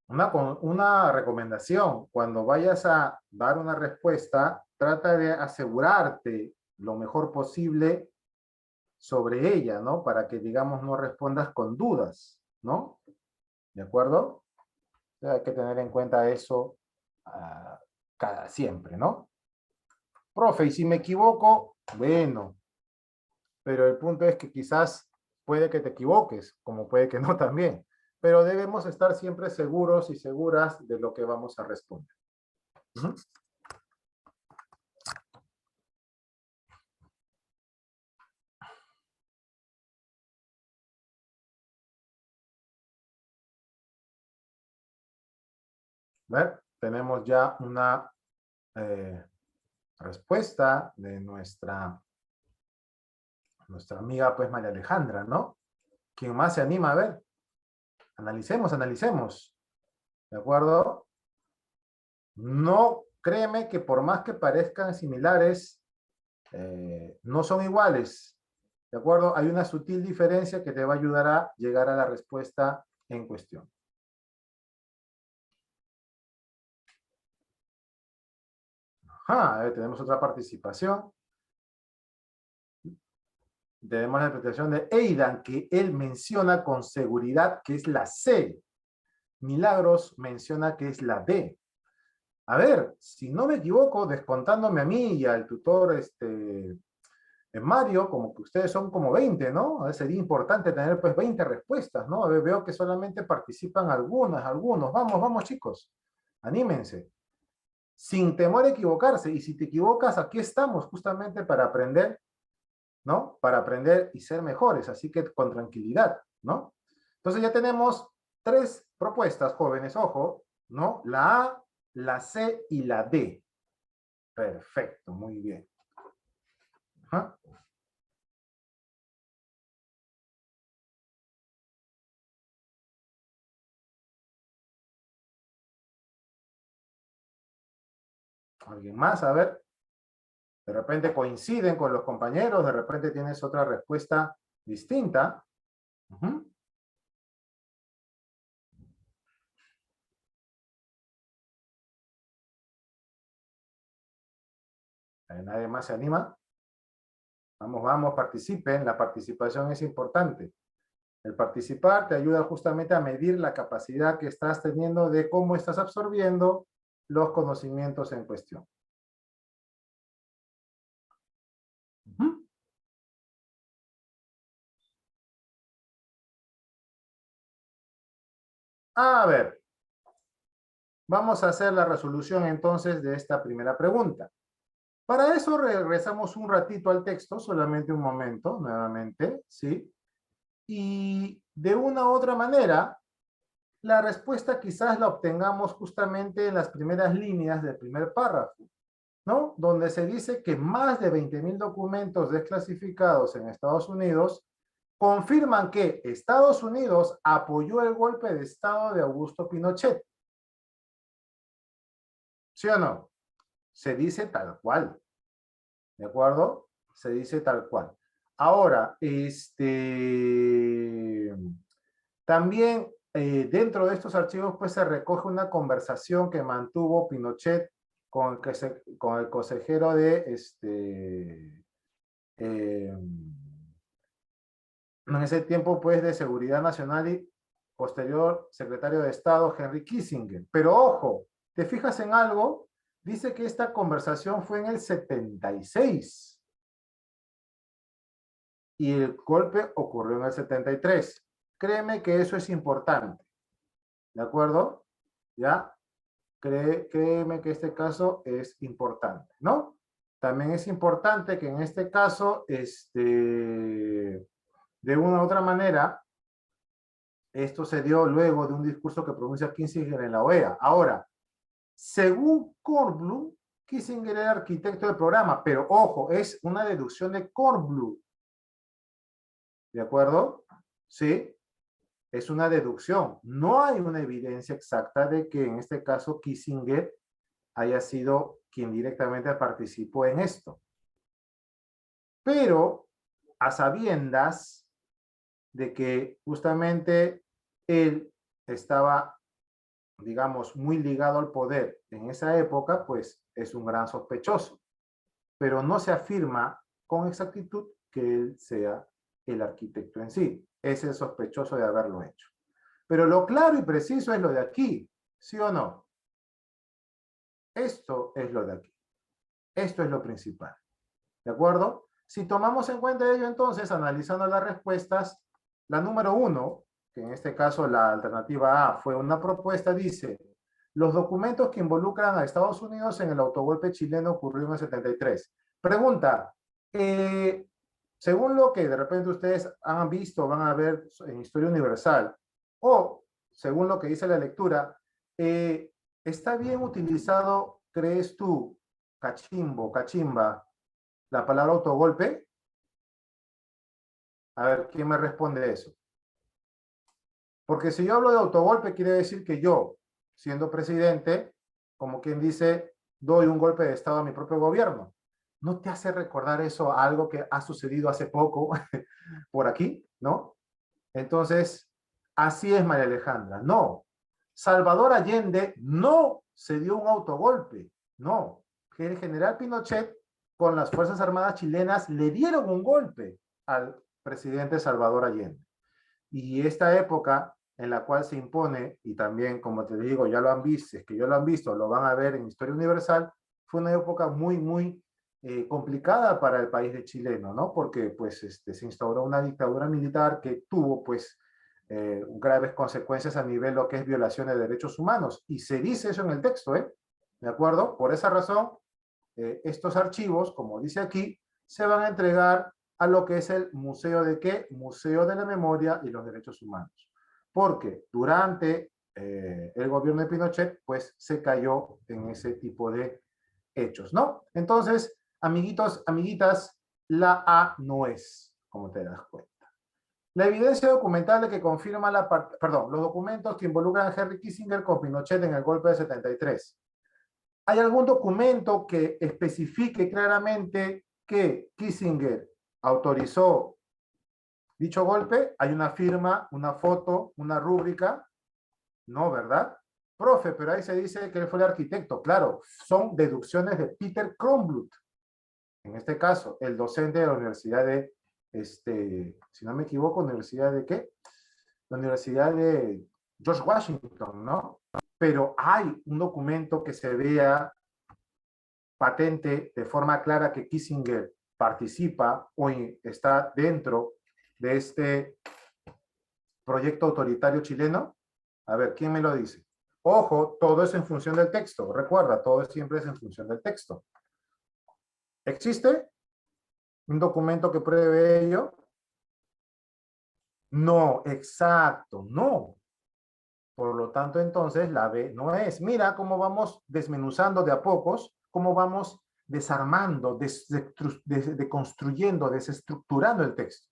Una recomendación, cuando vayas a dar una respuesta, trata de asegurarte lo mejor posible sobre ella, ¿no? Para que, digamos, no respondas con dudas, ¿no? ¿De acuerdo? Hay que tener en cuenta eso siempre, ¿no? Profe, y si me equivoco, bueno, pero el punto es que quizás puede que te equivoques, como puede que no también, pero debemos estar siempre seguros y seguras de lo que vamos a responder. ¿Mm? ¿Ver? Tenemos ya una respuesta de nuestra amiga, pues, María Alejandra, ¿no? ¿Quién más se anima a ver? Analicemos, analicemos. ¿De acuerdo? No, créeme que por más que parezcan similares, no son iguales. ¿De acuerdo? Hay una sutil diferencia que te va a ayudar a llegar a la respuesta en cuestión. Ajá, tenemos otra participación. Tenemos la interpretación de Aidan, que él menciona con seguridad que es la C. Milagros menciona que es la D. A ver, si no me equivoco, descontándome a mí y al tutor Mario, como que ustedes son como 20, ¿no? A ver, sería importante tener pues 20 respuestas, ¿no? A ver, veo que solamente participan algunos. Vamos, vamos chicos, anímense. Sin temor a equivocarse, y si te equivocas, aquí estamos justamente para aprender, ¿no? Para aprender y ser mejores, así que con tranquilidad, ¿no? Entonces ya tenemos 3 propuestas, jóvenes, ojo, ¿no? La A, la C y la D. Perfecto, muy bien. Ajá. ¿Alguien más? A ver. De repente coinciden con los compañeros, de repente tienes otra respuesta distinta. Uh-huh. ¿Nadie más se anima? Vamos, vamos, participen. La participación es importante. El participar te ayuda justamente a medir la capacidad que estás teniendo de cómo estás absorbiendo los conocimientos en cuestión. Uh-huh. A ver, vamos a hacer la resolución entonces de esta primera pregunta. Para eso regresamos un ratito al texto, solamente un momento, nuevamente, ¿sí? Y de una u otra manera, la respuesta quizás la obtengamos justamente en las primeras líneas del primer párrafo, ¿no? Donde se dice que más de 20,000 documentos desclasificados en Estados Unidos confirman que Estados Unidos apoyó el golpe de Estado de Augusto Pinochet. ¿Sí o no? Se dice tal cual. ¿De acuerdo? Se dice tal cual. Ahora, también dentro de estos archivos pues se recoge una conversación que mantuvo Pinochet con el consejero de en ese tiempo pues de Seguridad Nacional y posterior secretario de Estado Henry Kissinger. Pero ojo, ¿te fijas en algo? Dice que esta conversación fue en el 76 y el golpe ocurrió en el 73. Créeme que eso es importante, ¿de acuerdo? ¿Ya? Créeme que este caso es importante, ¿no? También es importante que en este caso, De una u otra manera, esto se dio luego de un discurso que pronuncia Kissinger en la OEA. Ahora, según Kornblum, Kissinger era arquitecto del programa, pero ojo, es una deducción de Kornblum. ¿De acuerdo? Sí, es una deducción. No hay una evidencia exacta de que en este caso Kissinger haya sido quien directamente participó en esto. Pero a sabiendas de que justamente él estaba, digamos, muy ligado al poder en esa época, pues es un gran sospechoso. Pero no se afirma con exactitud que él sea el arquitecto en sí. Es el sospechoso de haberlo hecho. Pero lo claro y preciso es lo de aquí, ¿sí o no? Esto es lo de aquí. Esto es lo principal. ¿De acuerdo? Si tomamos en cuenta ello, entonces, analizando las respuestas, la número 1, que en este caso la alternativa A fue una propuesta, dice, los documentos que involucran a Estados Unidos en el autogolpe chileno ocurrió en el 73. Pregunta, según lo que de repente ustedes han visto, van a ver en Historia Universal, o según lo que dice la lectura, ¿está bien utilizado, crees tú, cachimba, la palabra autogolpe? A ver, ¿quién me responde eso? Porque si yo hablo de autogolpe, quiere decir que yo, siendo presidente, como quien dice, doy un golpe de Estado a mi propio gobierno. ¿No te hace recordar eso a algo que ha sucedido hace poco por aquí? ¿No? Entonces, así es María Alejandra. No. Salvador Allende no se dio un autogolpe. No. El general Pinochet con las Fuerzas Armadas chilenas le dieron un golpe al presidente Salvador Allende. Y esta época en la cual se impone, y también, como te digo, ya lo han visto, es que ya lo han visto, lo van a ver en Historia Universal, fue una época muy complicada para el país de chileno, ¿no? Porque pues se instauró una dictadura militar que tuvo pues graves consecuencias a nivel lo que es violación de derechos humanos. Y se dice eso en el texto, ¿eh? ¿De acuerdo? Por esa razón, estos archivos, como dice aquí, se van a entregar a lo que es el Museo de ¿qué? Museo de la Memoria y los Derechos Humanos. Porque durante el gobierno de Pinochet, pues se cayó en ese tipo de hechos, ¿no? Entonces, amiguitos, amiguitas, la A no es, como te das cuenta. La evidencia documental de que confirma los documentos que involucran a Henry Kissinger con Pinochet en el golpe de 73. ¿Hay algún documento que especifique claramente que Kissinger autorizó dicho golpe? ¿Hay una firma, una foto, una rúbrica? No, ¿verdad? Profe, pero ahí se dice que él fue el arquitecto. Claro, son deducciones de Peter Kronblut. En este caso, el docente de la Universidad de, si no me equivoco, ¿Universidad de qué? La Universidad de George Washington, ¿no? Pero hay un documento que se vea patente de forma clara que Kissinger participa o está dentro de este proyecto autoritario chileno? A ver, ¿quién me lo dice? Ojo, todo es en función del texto. Recuerda, todo siempre es en función del texto. ¿Existe un documento que pruebe ello? No, exacto, no. Por lo tanto, entonces, la B no es. Mira cómo vamos desmenuzando de a pocos, cómo vamos desarmando, deconstruyendo, desestructurando el texto.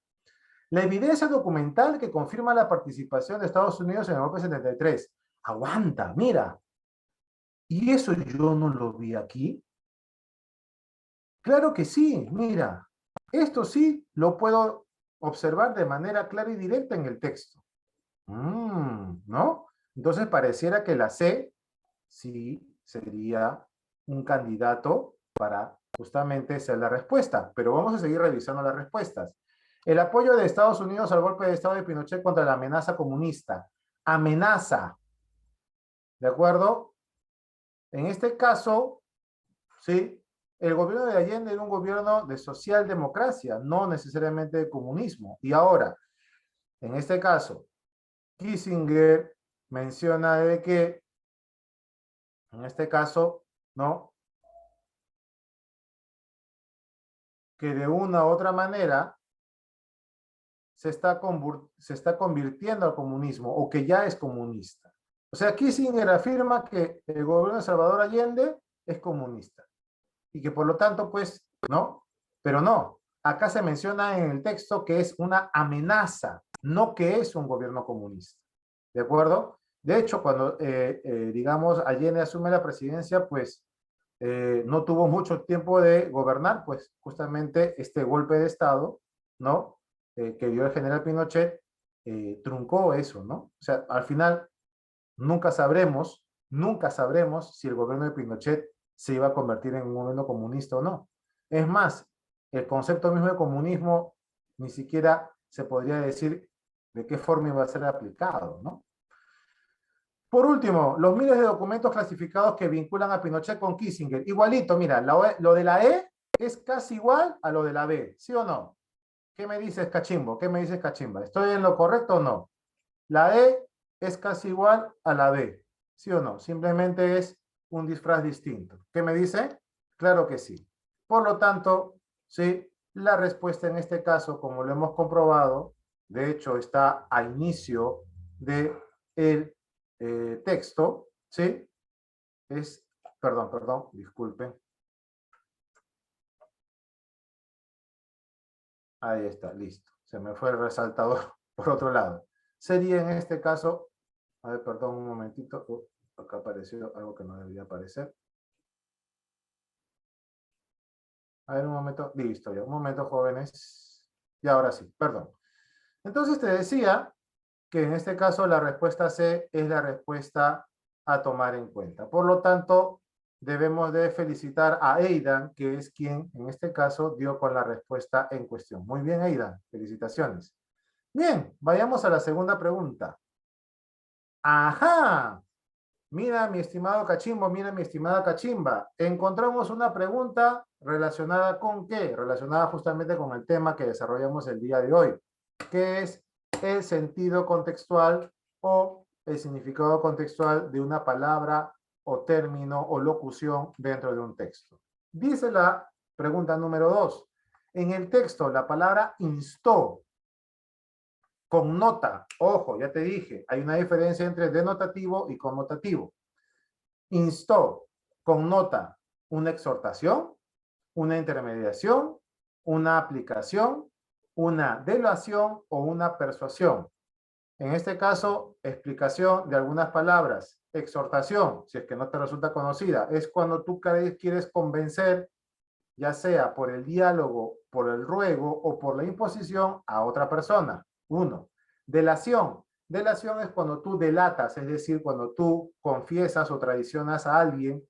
La evidencia documental que confirma la participación de Estados Unidos en el golpe 73. Aguanta, mira. ¿Y eso yo no lo vi aquí? Claro que sí, mira. Esto sí lo puedo observar de manera clara y directa en el texto. ¿No? Entonces pareciera que la C sí sería un candidato para justamente ser la respuesta, pero vamos a seguir revisando las respuestas. El apoyo de Estados Unidos al golpe de Estado de Pinochet contra la amenaza comunista. Amenaza, ¿de acuerdo? En este caso, sí, el gobierno de Allende era un gobierno de socialdemocracia, no necesariamente de comunismo. Y ahora, en este caso, Kissinger menciona de que, en este caso, ¿no? Que de una u otra manera se está convirtiendo al comunismo o que ya es comunista. O sea, Kissinger afirma que el gobierno de Salvador Allende es comunista y que por lo tanto, pues, ¿no? Pero no, acá se menciona en el texto que es una amenaza, no que es un gobierno comunista. ¿De acuerdo? De hecho, cuando, digamos, Allende asume la presidencia, pues no tuvo mucho tiempo de gobernar, pues justamente este golpe de Estado, ¿no? Que dio el general Pinochet, truncó eso, ¿no? O sea, al final nunca sabremos si el gobierno de Pinochet se iba a convertir en un gobierno comunista o no. Es más, el concepto mismo de comunismo ni siquiera se podría decir de qué forma iba a ser aplicado, ¿no? Por último, los miles de documentos clasificados que vinculan a Pinochet con Kissinger. Igualito, mira, lo de la E es casi igual a lo de la B, ¿sí o no? ¿Qué me dices, Cachimbo? ¿Qué me dices, Cachimba? ¿Estoy en lo correcto o no? La E es casi igual a la B, ¿sí o no? Simplemente es un disfraz distinto. ¿Qué me dice? Claro que sí. Por lo tanto, sí, la respuesta en este caso, como lo hemos comprobado, de hecho está a inicio del texto, ¿sí? Es, perdón, disculpen. Ahí está, listo. Se me fue el resaltador por otro lado. Sería en este caso, a ver, perdón un momentito. Acá apareció algo que no debía aparecer. A ver, un momento. Listo, ya. Un momento, jóvenes. Y ahora sí, perdón. Entonces te decía que en este caso la respuesta C es la respuesta a tomar en cuenta. Por lo tanto, debemos de felicitar a Aidan, que es quien en este caso dio con la respuesta en cuestión. Muy bien, Aidan. Felicitaciones. Bien, vayamos a la segunda pregunta. ¡Ajá! Mira, mi estimado Cachimbo, mira, mi estimada Cachimba. Encontramos una pregunta relacionada con qué? Relacionada justamente con el tema que desarrollamos el día de hoy, que es el sentido contextual o el significado contextual de una palabra o término o locución dentro de un texto. Dice la pregunta número 2. En el texto, la palabra instó connota, ojo, ya te dije, hay una diferencia entre denotativo y connotativo. Instó connota una exhortación, una intermediación, una aplicación, una delación o una persuasión. En este caso, explicación de algunas palabras. Exhortación, si es que no te resulta conocida, es cuando tú quieres convencer, ya sea por el diálogo, por el ruego o por la imposición a otra persona. Uno. Delación. Delación es cuando tú delatas, es decir, cuando tú confiesas o traicionas a alguien,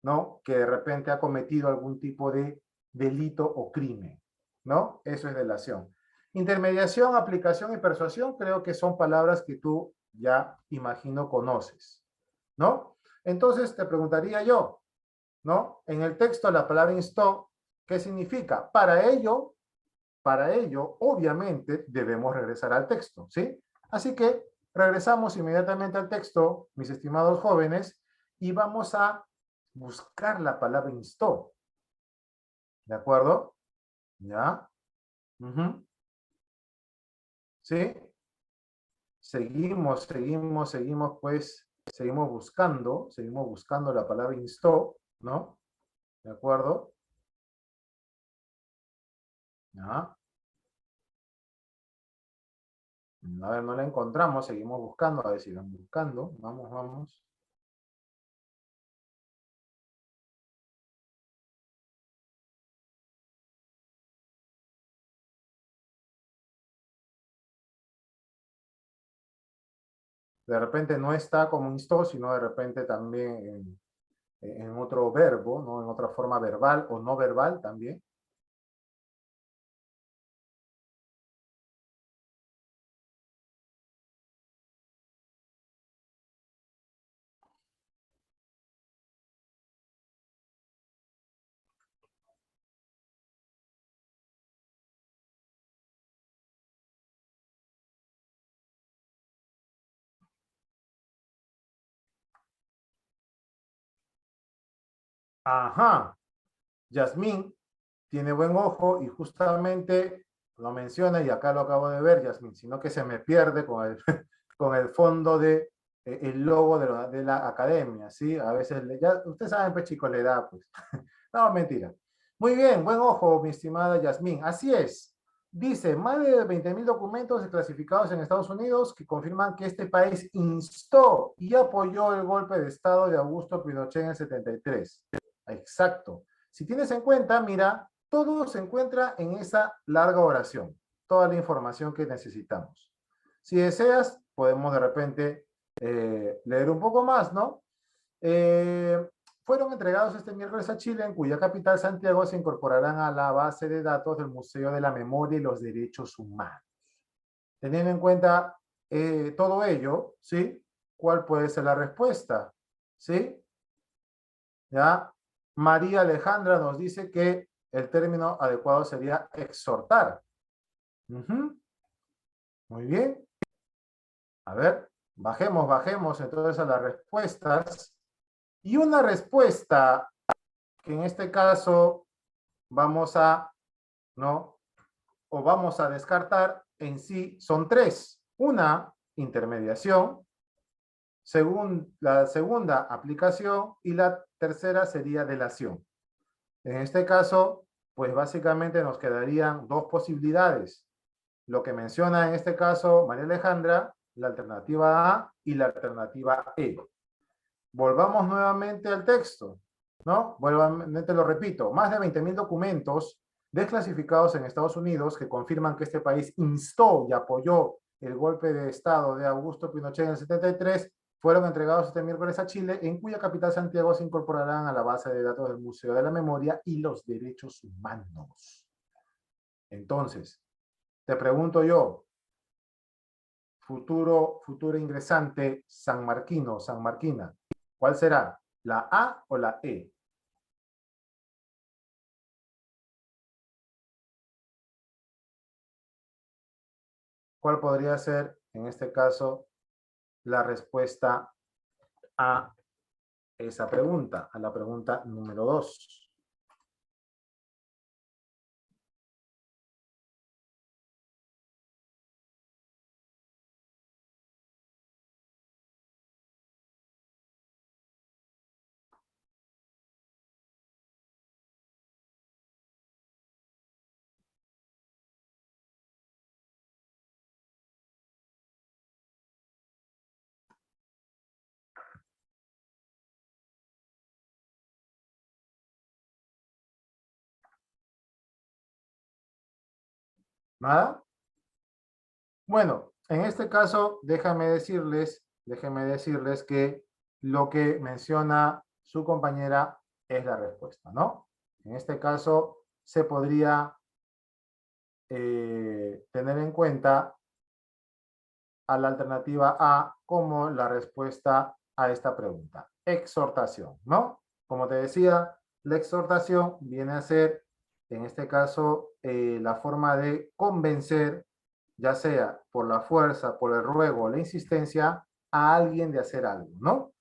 ¿no? Que de repente ha cometido algún tipo de delito o crimen, ¿no? Eso es delación. Intermediación, aplicación y persuasión creo que son palabras que tú ya imagino conoces, ¿no? Entonces te preguntaría yo, ¿no? En el texto la palabra instó, ¿qué significa? Para ello, obviamente, debemos regresar al texto, ¿sí? Así que regresamos inmediatamente al texto, mis estimados jóvenes, y vamos a buscar la palabra instó. ¿De acuerdo? ¿Ya? ¿Sí? Pues, seguimos buscando la palabra instó, ¿no? ¿De acuerdo? ¿Ya? A ver, no la encontramos, seguimos buscando, a ver si van buscando. Vamos. De repente no está como instó, sino de repente también en otro verbo, ¿no? En otra forma verbal o no verbal también. Ajá, Yasmín tiene buen ojo y justamente lo menciona y acá lo acabo de ver, Yasmin, sino que se me pierde con el, con el fondo de el logo de la academia, ¿sí? A veces, ya, ustedes saben, pues chicos, le da, pues. No, mentira. Muy bien, buen ojo, mi estimada Yasmin. Así es. Dice, más de 20.000 documentos desclasificados en Estados Unidos que confirman que este país instó y apoyó el golpe de Estado de Augusto Pinochet en el 73. Exacto. Si tienes en cuenta, mira, todo se encuentra en esa larga oración, toda la información que necesitamos. Si deseas, podemos de repente leer un poco más, ¿no? Fueron entregados este miércoles a Chile, en cuya capital, Santiago, se incorporarán a la base de datos del Museo de la Memoria y los Derechos Humanos. Teniendo en cuenta todo ello, ¿sí? ¿Cuál puede ser la respuesta? ¿Sí? ¿Ya? María Alejandra nos dice que el término adecuado sería exhortar. Muy bien. A ver, bajemos entonces a las respuestas. Y una respuesta que en este caso vamos a, ¿no? O vamos a descartar en sí son tres. Una, intermediación. La segunda, aplicación. Y la tercera sería delación. En este caso, pues básicamente nos quedarían dos posibilidades. Lo que menciona en este caso María Alejandra, la alternativa A y la alternativa E. Volvamos nuevamente al texto, ¿no? Nuevamente lo repito, más de 20.000 documentos desclasificados en Estados Unidos que confirman que este país instó y apoyó el golpe de Estado de Augusto Pinochet en el 73 fueron entregados este miércoles a Chile, en cuya capital, Santiago, se incorporarán a la base de datos del Museo de la Memoria y los Derechos Humanos. Entonces, te pregunto yo, futuro ingresante sanmarquino, sanmarquina, ¿cuál será? ¿La A o la E? ¿Cuál podría ser, en este caso, la respuesta a esa pregunta, a la pregunta número 2? ¿Nada? Bueno, en este caso, déjenme decirles que lo que menciona su compañera es la respuesta, ¿no? En este caso, se podría tener en cuenta a la alternativa A como la respuesta a esta pregunta. Exhortación, ¿no? Como te decía, la exhortación viene a ser, en este caso, la forma de convencer, ya sea por la fuerza, por el ruego o la insistencia, a alguien de hacer algo, ¿no?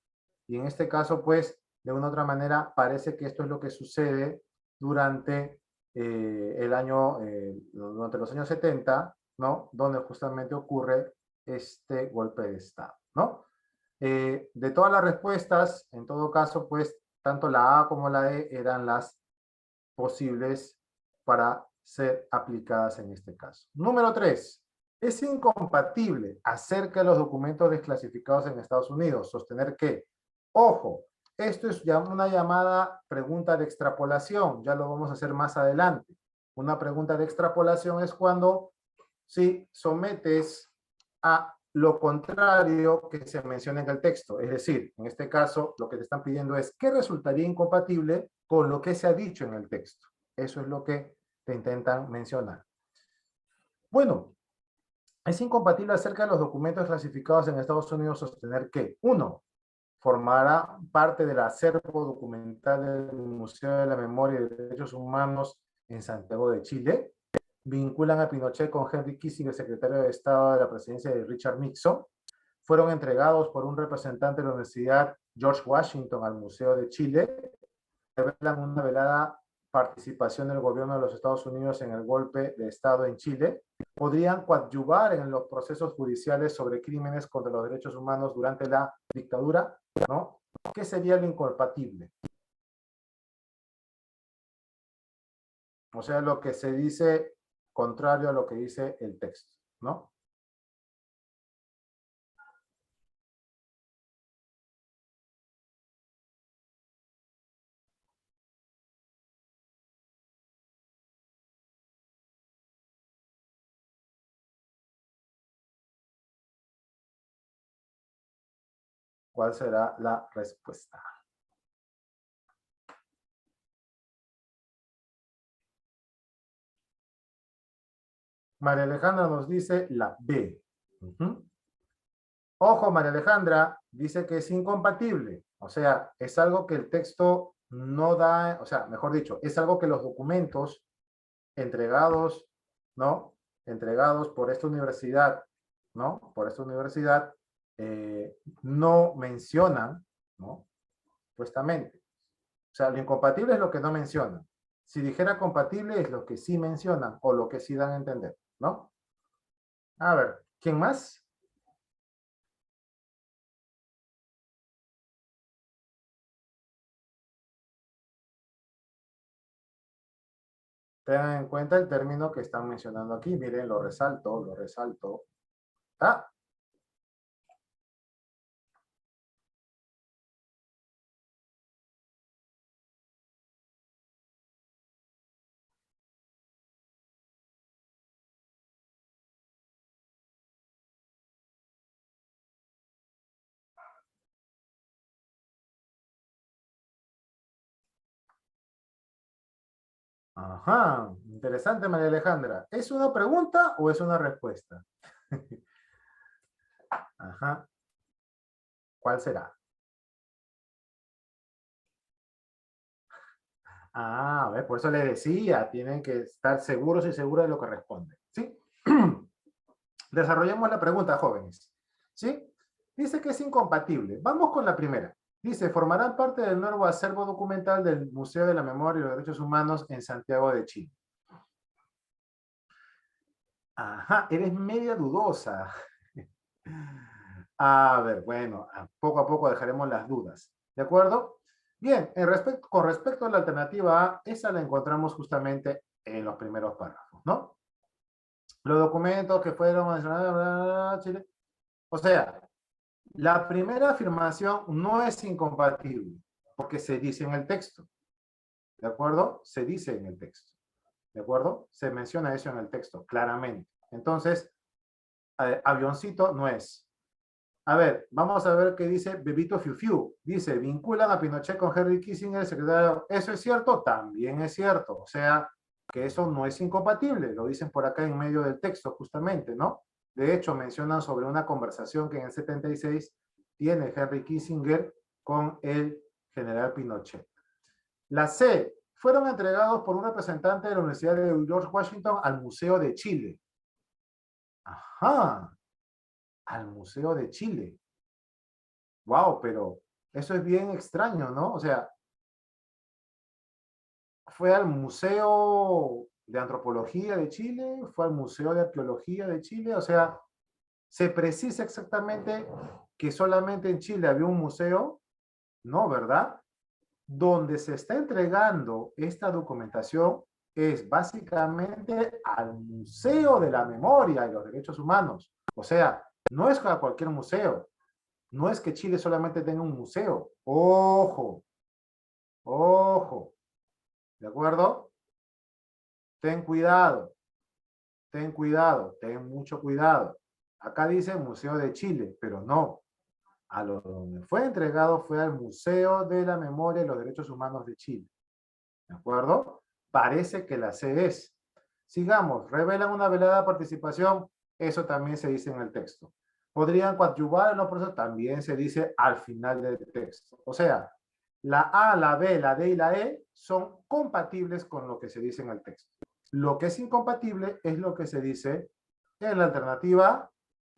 Y en este caso, pues, de una u otra manera, parece que esto es lo que sucede durante durante los años 70, ¿no? Donde justamente ocurre este golpe de Estado, ¿no? De todas las respuestas, en todo caso, pues, tanto la A como la E eran las posibles para ser aplicadas en este caso. Número 3. Es incompatible acerca de los documentos desclasificados en Estados Unidos sostener que, ojo, esto es ya una llamada pregunta de extrapolación, ya lo vamos a hacer más adelante. Una pregunta de extrapolación es cuando si sometes a lo contrario que se menciona en el texto. Es decir, en este caso, lo que te están pidiendo es qué resultaría incompatible con lo que se ha dicho en el texto. Eso es lo que te intentan mencionar. Bueno, es incompatible acerca de los documentos clasificados en Estados Unidos sostener que, uno, formará parte del acervo documental del Museo de la Memoria y Derechos Humanos en Santiago de Chile. Vinculan a Pinochet con Henry Kissinger, secretario de Estado de la presidencia de Richard Nixon. Fueron entregados por un representante de la Universidad George Washington al Museo de Chile. Revelan una velada participación del gobierno de los Estados Unidos en el golpe de Estado en Chile, podrían coadyuvar en los procesos judiciales sobre crímenes contra los derechos humanos durante la dictadura, ¿no? ¿Qué sería lo incompatible? O sea, lo que se dice contrario a lo que dice el texto, ¿no? ¿Cuál será la respuesta? María Alejandra nos dice la B. Ojo, María Alejandra dice que es incompatible. O sea, es algo que el texto no da, o sea, mejor dicho, es algo que los documentos entregados, ¿no? Entregados por esta universidad, ¿no? Por esta universidad, no mencionan, ¿no? Supuestamente. O sea, lo incompatible es lo que no mencionan. Si dijera compatible es lo que sí mencionan o lo que sí dan a entender, ¿no? A ver, ¿quién más? Tengan en cuenta el término que están mencionando aquí. Miren, lo resalto, lo resalto. Ah, ajá, interesante, María Alejandra. ¿Es una pregunta o es una respuesta? Ajá, ¿cuál será? Ah, a ver, por eso le decía, tienen que estar seguros y seguras de lo que responden. ¿Sí? Desarrollemos la pregunta, jóvenes. ¿Sí? Dice que es incompatible. Vamos con la primera. Dice, formarán parte del nuevo acervo documental del Museo de la Memoria y los Derechos Humanos en Santiago de Chile. Ajá, eres media dudosa. A ver, bueno, poco a poco dejaremos las dudas. ¿De acuerdo? Bien, con respecto a la alternativa A, esa la encontramos justamente en los primeros párrafos, ¿no? Los documentos que fueron mencionados, Chile. O sea, la primera afirmación no es incompatible, porque se dice en el texto. ¿De acuerdo? Se dice en el texto. ¿De acuerdo? Se menciona eso en el texto, claramente. Entonces, avioncito no es. A ver, vamos a ver qué dice Bebito Fiu Fiu. Dice, vinculan a Pinochet con Henry Kissinger, secretario. ¿Eso es cierto? También es cierto. O sea, que eso no es incompatible. Lo dicen por acá en medio del texto, justamente, ¿no? De hecho, mencionan sobre una conversación que en el 76 tiene Henry Kissinger con el general Pinochet. La C. Fueron entregados por un representante de la Universidad de George Washington al Museo de Chile. Ajá, al Museo de Chile. Wow, pero eso es bien extraño, ¿no? O sea, fue al Museo de Antropología de Chile, fue al Museo de Arqueología de Chile, o sea, se precisa exactamente que solamente en Chile había un museo, ¿no? ¿Verdad? Donde se está entregando esta documentación es básicamente al Museo de la Memoria y los Derechos Humanos. O sea, no es a cualquier museo. No es que Chile solamente tenga un museo. Ojo, ojo. ¿De acuerdo? Ten cuidado, ten cuidado, ten mucho cuidado. Acá dice Museo de Chile, pero no. A lo donde fue entregado fue al Museo de la Memoria y los Derechos Humanos de Chile. ¿De acuerdo? Parece que la C es. Sigamos, revelan una velada participación, eso también se dice en el texto. Podrían coadyuvar en los procesos, también se dice al final del texto. O sea, la A, la B, la D y la E son compatibles con lo que se dice en el texto. Lo que es incompatible es lo que se dice en la alternativa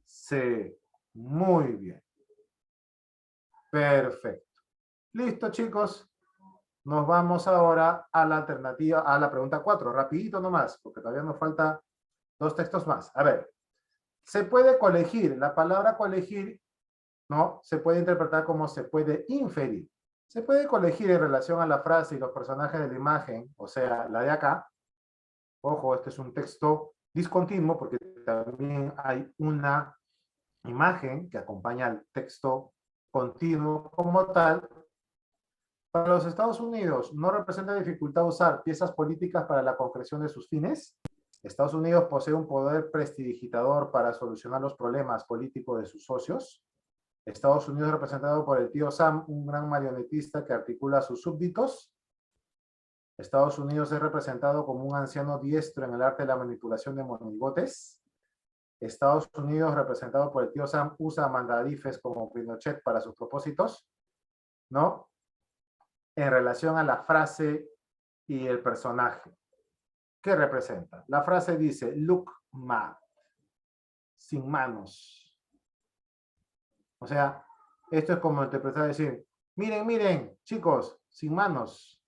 C. Muy bien. Perfecto. Listo, chicos. nos vamos ahora a la alternativa, a la pregunta 4, rapidito nomás, porque todavía nos falta 2 textos más. A ver, se puede colegir, la palabra colegir, ¿no? Se puede interpretar como se puede inferir. Se puede colegir en relación a la frase y los personajes de la imagen, o sea, la de acá. Ojo, este es un texto discontinuo porque también hay una imagen que acompaña al texto continuo como tal. Para los Estados Unidos, ¿no representa dificultad usar piezas políticas para la concreción de sus fines? Estados Unidos posee un poder prestidigitador para solucionar los problemas políticos de sus socios. Estados Unidos representado por el tío Sam, un gran marionetista que articula a sus súbditos. Estados Unidos es representado como un anciano diestro en el arte de la manipulación de monigotes. Estados Unidos, representado por el tío Sam, usa mandadifes como Pinochet para sus propósitos, ¿no? En relación a la frase y el personaje. ¿Qué representa? La frase dice, look mad, sin manos. O sea, esto es como interpretar decir, miren, miren, chicos, sin manos.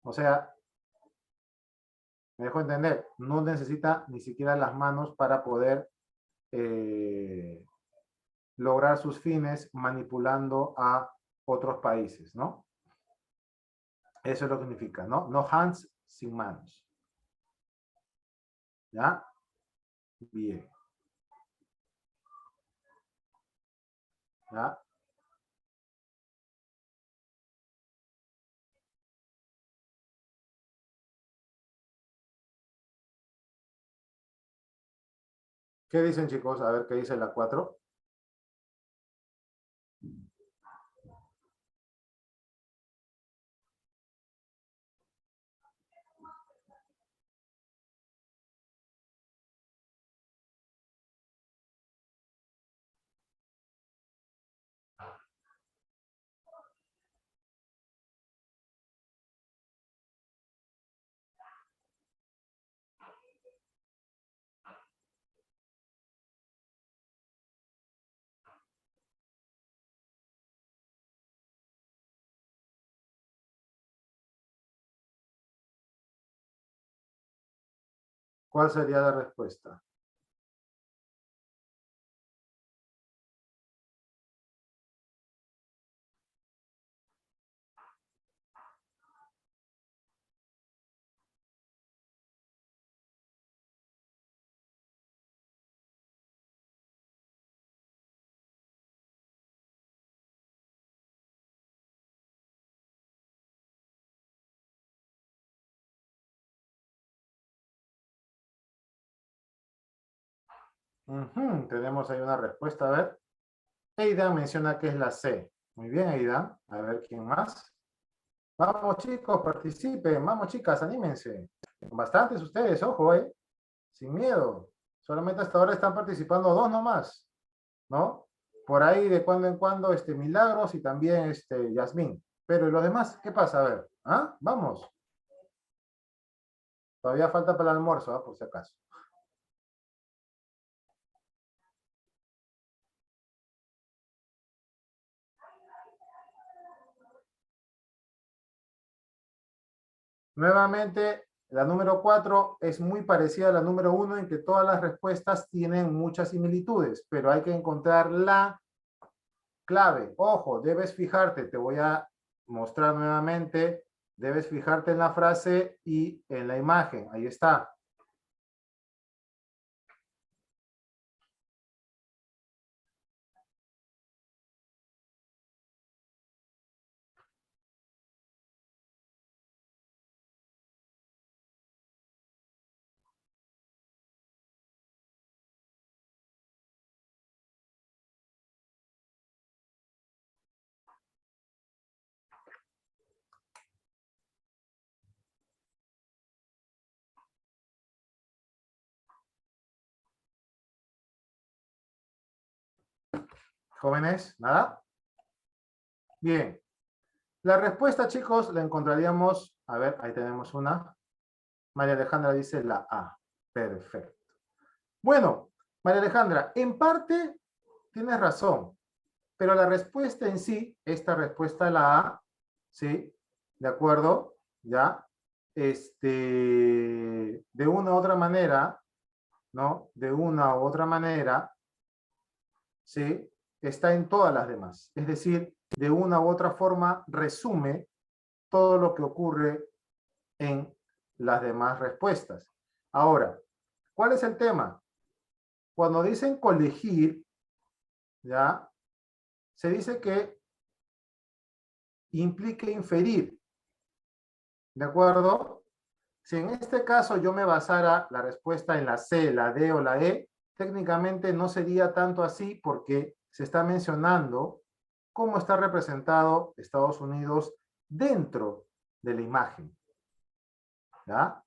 O sea, me dejo entender, no necesita ni siquiera las manos para poder lograr sus fines manipulando a otros países, ¿no? Eso es lo que significa, ¿no? No hands, sin manos. ¿Ya? Bien. ¿Ya? ¿Qué dicen, chicos? A ver qué dice la 4. ¿Cuál sería la respuesta? Tenemos ahí una respuesta. A ver. Aidan menciona que es la C. Muy bien, Aidan. A ver quién más. Vamos, chicos, participen. Vamos, chicas, anímense. Bastantes ustedes, ojo, sin miedo. Solamente hasta ahora están participando 2 nomás, ¿no? Por ahí de cuando en cuando, Milagros y también Yasmín. Pero ¿y los demás? ¿Qué pasa? A ver, ¿ah? Vamos. Todavía falta para el almuerzo, ¿ah? Por si acaso. Nuevamente, la número 4 es muy parecida a la número 1 en que todas las respuestas tienen muchas similitudes, pero hay que encontrar la clave. Ojo, debes fijarte, te voy a mostrar nuevamente, debes fijarte en la frase y en la imagen. Ahí está. Jóvenes, ¿nada? Bien. La respuesta, chicos, la encontraríamos, a ver, ahí tenemos una. María Alejandra dice la A. Perfecto. Bueno, María Alejandra, en parte tienes razón, pero la respuesta en sí, esta respuesta, la A, ¿sí? ¿De acuerdo? ¿Ya? De una u otra manera, ¿no? De una u otra manera, ¿sí? Está en todas las demás. Es decir, de una u otra forma resume todo lo que ocurre en las demás respuestas. Ahora, ¿cuál es el tema? Cuando dicen colegir, ¿ya? Se dice que implique inferir, ¿de acuerdo? Si en este caso yo me basara la respuesta en la C, la D o la E, técnicamente no sería tanto así porque se está mencionando cómo está representado Estados Unidos dentro de la imagen, ¿ya?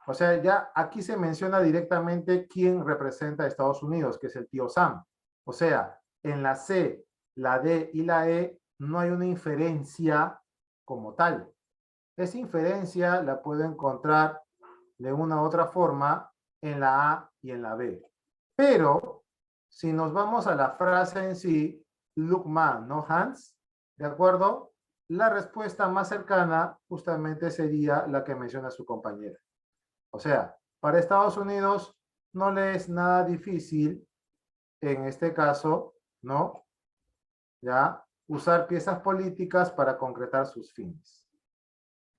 O sea, ya aquí se menciona directamente quién representa a Estados Unidos, que es el tío Sam. O sea, en la C, la D y la E no hay una inferencia como tal. Esa inferencia la puedo encontrar de una u otra forma en la A y en la B. Pero si nos vamos a la frase en sí, look man, no hands, ¿de acuerdo? La respuesta más cercana justamente sería la que menciona su compañera. O sea, para Estados Unidos no le es nada difícil, en este caso, ¿no? Ya, usar piezas políticas para concretar sus fines.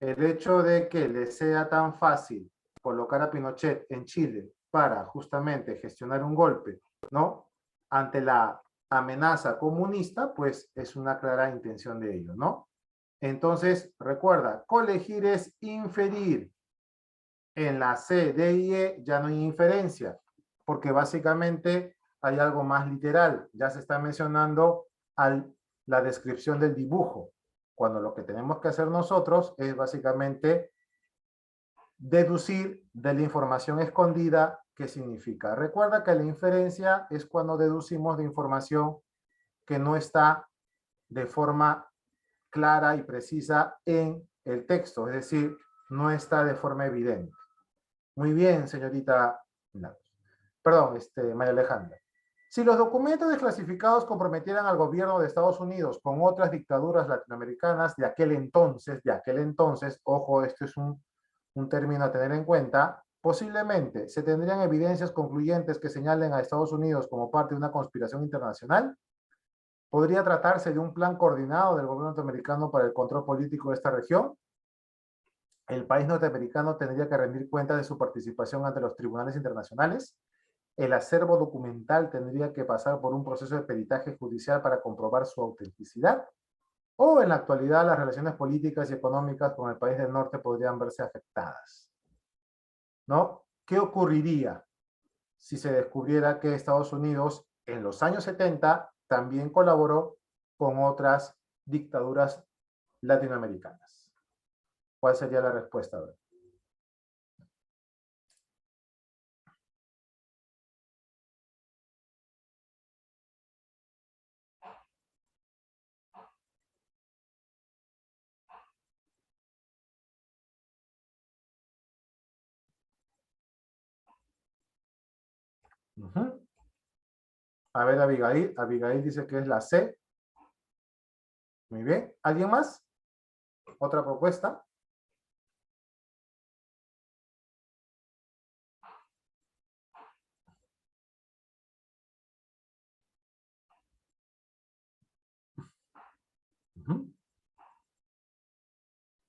El hecho de que le sea tan fácil colocar a Pinochet en Chile para justamente gestionar un golpe, ¿no? Ante la amenaza comunista, pues es una clara intención de ello, ¿no? Entonces, recuerda, colegir es inferir. En la C, D y E ya no hay inferencia, porque básicamente hay algo más literal. Ya se está mencionando la descripción del dibujo, cuando lo que tenemos que hacer nosotros es básicamente deducir de la información escondida qué significa. Recuerda que la inferencia es cuando deducimos de información que no está de forma clara y precisa en el texto, es decir, no está de forma evidente. Muy bien, señorita. Perdón, María Alejandra. Si los documentos desclasificados comprometieran al gobierno de Estados Unidos con otras dictaduras latinoamericanas de aquel entonces, ojo, esto es un término a tener en cuenta, posiblemente se tendrían evidencias concluyentes que señalen a Estados Unidos como parte de una conspiración internacional. ¿Podría tratarse de un plan coordinado del gobierno norteamericano para el control político de esta región? El país norteamericano tendría que rendir cuenta de su participación ante los tribunales internacionales. El acervo documental tendría que pasar por un proceso de peritaje judicial para comprobar su autenticidad. O en la actualidad las relaciones políticas y económicas con el país del norte podrían verse afectadas, ¿no? ¿Qué ocurriría si se descubriera que Estados Unidos en los años 70 también colaboró con otras dictaduras latinoamericanas? ¿Cuál sería la respuesta? A ver, Abigail. Abigail dice que es la C. Muy bien. ¿Alguien más? ¿Otra propuesta?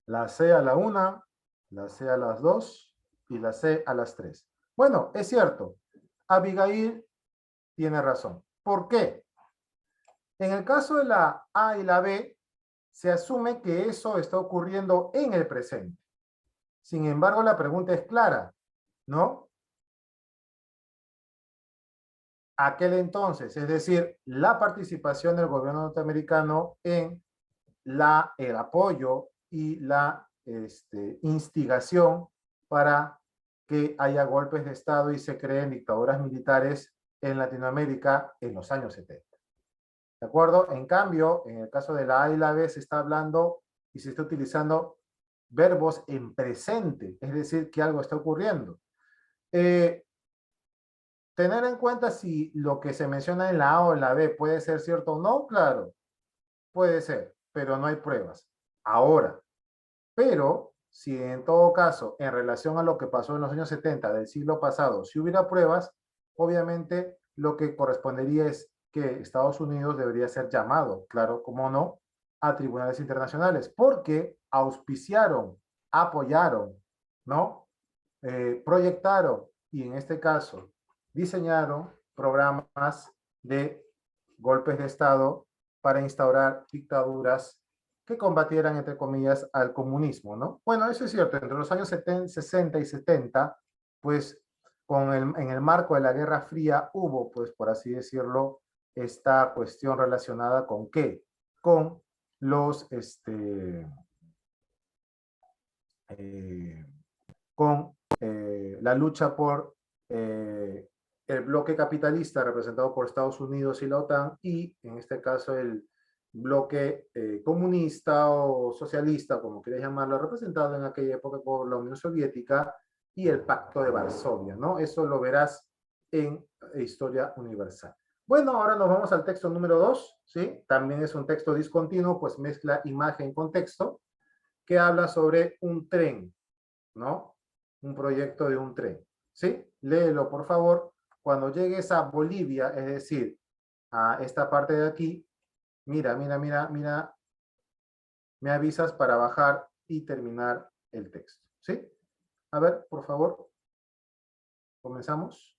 La C a la 1, la C a las 2 y la C a las 3. Bueno, es cierto. Abigail tiene razón. ¿Por qué? En el caso de la A y la B, se asume que eso está ocurriendo en el presente. Sin embargo, la pregunta es clara, ¿no? Aquel entonces, es decir, la participación del gobierno norteamericano en el apoyo y la instigación para que haya golpes de Estado y se creen dictaduras militares en Latinoamérica en los años 70. ¿De acuerdo? En cambio, en el caso de la A y la B se está hablando y se está utilizando verbos en presente, es decir, que algo está ocurriendo. Tener en cuenta si lo que se menciona en la A o en la B puede ser cierto o no, claro, puede ser, pero no hay pruebas. ahora. Pero si en todo caso, en relación a lo que pasó en los años 70 del siglo pasado, si hubiera pruebas, obviamente lo que correspondería es que Estados Unidos debería ser llamado, claro, como no, a tribunales internacionales, porque auspiciaron, apoyaron, ¿no? Proyectaron y en este caso diseñaron programas de golpes de Estado para instaurar dictaduras que combatieran, entre comillas, al comunismo, ¿no? Bueno, eso es cierto, entre los años 60 y 70, pues en el marco de la Guerra Fría hubo, pues por así decirlo, esta cuestión relacionada con qué? Con los, eh, con la lucha por el bloque capitalista representado por Estados Unidos y la OTAN y en este caso el bloque comunista o socialista, como quieras llamarlo, representado en aquella época por la Unión Soviética y el Pacto de Varsovia, ¿no? Eso lo verás en Historia Universal. Bueno, ahora nos vamos al texto número 2, ¿sí? También es un texto discontinuo, pues mezcla imagen con texto, que habla sobre un tren, ¿no? Un proyecto de un tren, ¿sí? Léelo, por favor. Cuando llegues a Bolivia, es decir, a esta parte de aquí, mira, me avisas para bajar y terminar el texto, ¿sí? A ver, por favor, comenzamos.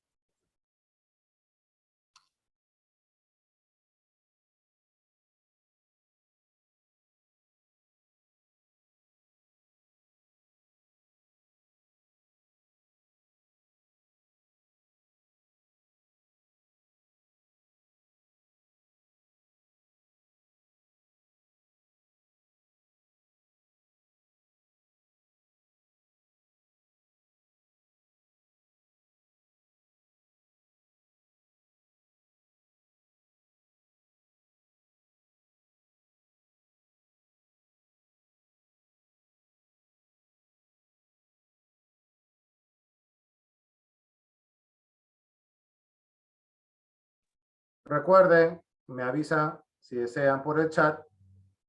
Recuerden, me avisan si desean por el chat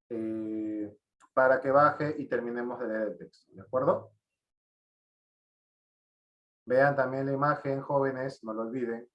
eh, para que baje y terminemos de leer el texto, ¿de acuerdo? Vean también la imagen, jóvenes, no lo olviden.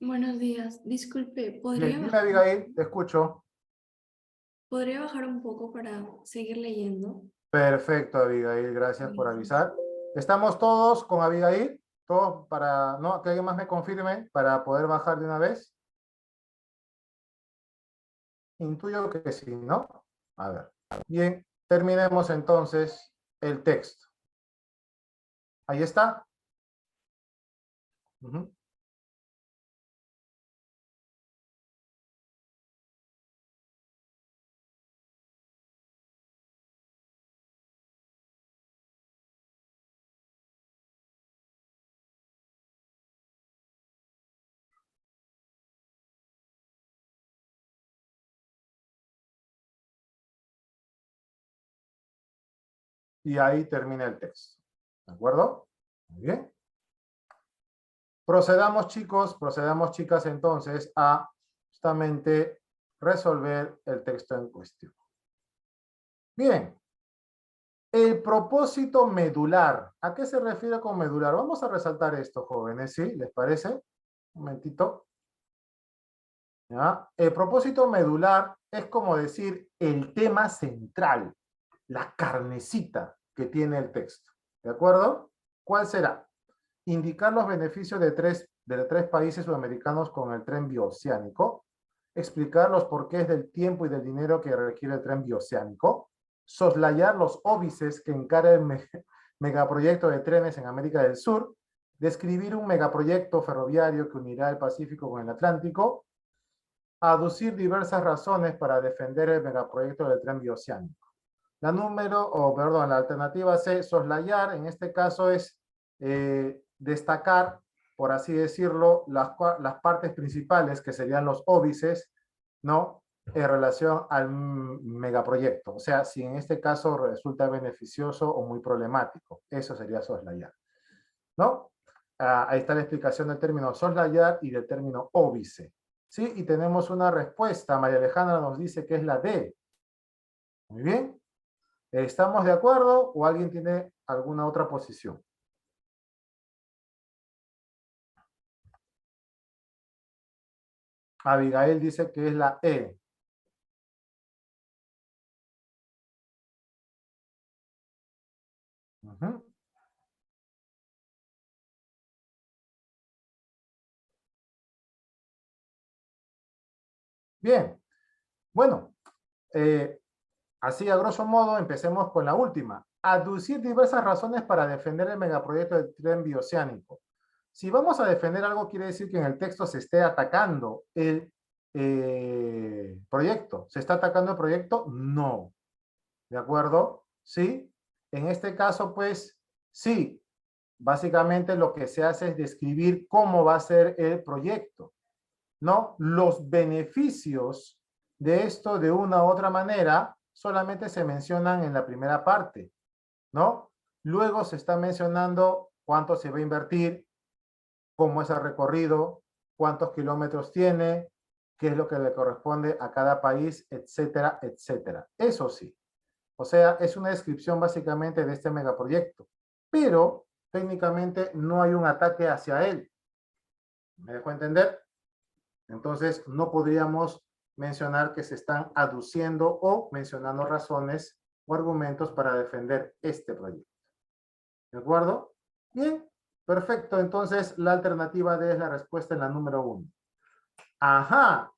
Buenos días. Disculpe, Bien, dime Abigail, te escucho. ¿podría bajar un poco para seguir leyendo? Perfecto, Abigail, gracias por avisar. ¿Estamos todos con Abigail? ¿Todos para, no, que alguien más me confirme para poder bajar de una vez? Intuyo que sí, ¿no? A ver. Bien, terminemos entonces el texto. Ahí está. Ujú. Y ahí termina el texto. ¿De acuerdo? Muy bien. Procedamos, chicos, procedamos, chicas, entonces, a justamente resolver el texto en cuestión. Bien. El propósito medular. ¿A qué se refiere con medular? Vamos a resaltar esto, jóvenes, ¿sí? ¿Les parece? Un momentito. ¿Ya? El propósito medular es como decir el tema central, la carnecita que tiene el texto. ¿De acuerdo? ¿Cuál será? Indicar los beneficios de tres países sudamericanos con el tren bioceánico, explicar los porqués del tiempo y del dinero que requiere el tren bioceánico, soslayar los óbices que encara el megaproyecto de trenes en América del Sur, describir un megaproyecto ferroviario que unirá el Pacífico con el Atlántico, aducir diversas razones para defender el megaproyecto del tren bioceánico. La alternativa C, soslayar, en este caso es destacar, por así decirlo, las partes principales, que serían los óbices, ¿no? En relación al megaproyecto. O sea, si en este caso resulta beneficioso o muy problemático. Eso sería soslayar, ¿no? Ahí está la explicación del término soslayar y del término óbice. ¿Sí? Y tenemos una respuesta. María Alejandra nos dice que es la D. Muy bien. ¿Estamos de acuerdo o alguien tiene alguna otra posición? Abigail dice que es la E. Uh-huh. Bien, bueno, así a grosso modo empecemos con la última. Aducir diversas razones para defender el megaproyecto del tren bioceánico. Si vamos a defender algo, quiere decir que en el texto se esté atacando el proyecto. ¿Se está atacando el proyecto? No. ¿De acuerdo? ¿Sí? En este caso, pues, sí. Básicamente lo que se hace es describir cómo va a ser el proyecto, ¿no? Los beneficios de esto de una u otra manera solamente se mencionan en la primera parte, ¿no? Luego se está mencionando cuánto se va a invertir, cómo es el recorrido, cuántos kilómetros tiene, qué es lo que le corresponde a cada país, etcétera, etcétera. Eso sí. O sea, es una descripción básicamente de este megaproyecto, pero técnicamente no hay un ataque hacia él. ¿Me dejo entender? Entonces, no podríamos mencionar que se están aduciendo o mencionando razones o argumentos para defender este proyecto. ¿De acuerdo? Bien, perfecto. Entonces, la alternativa D es la respuesta en la número 1. Ajá.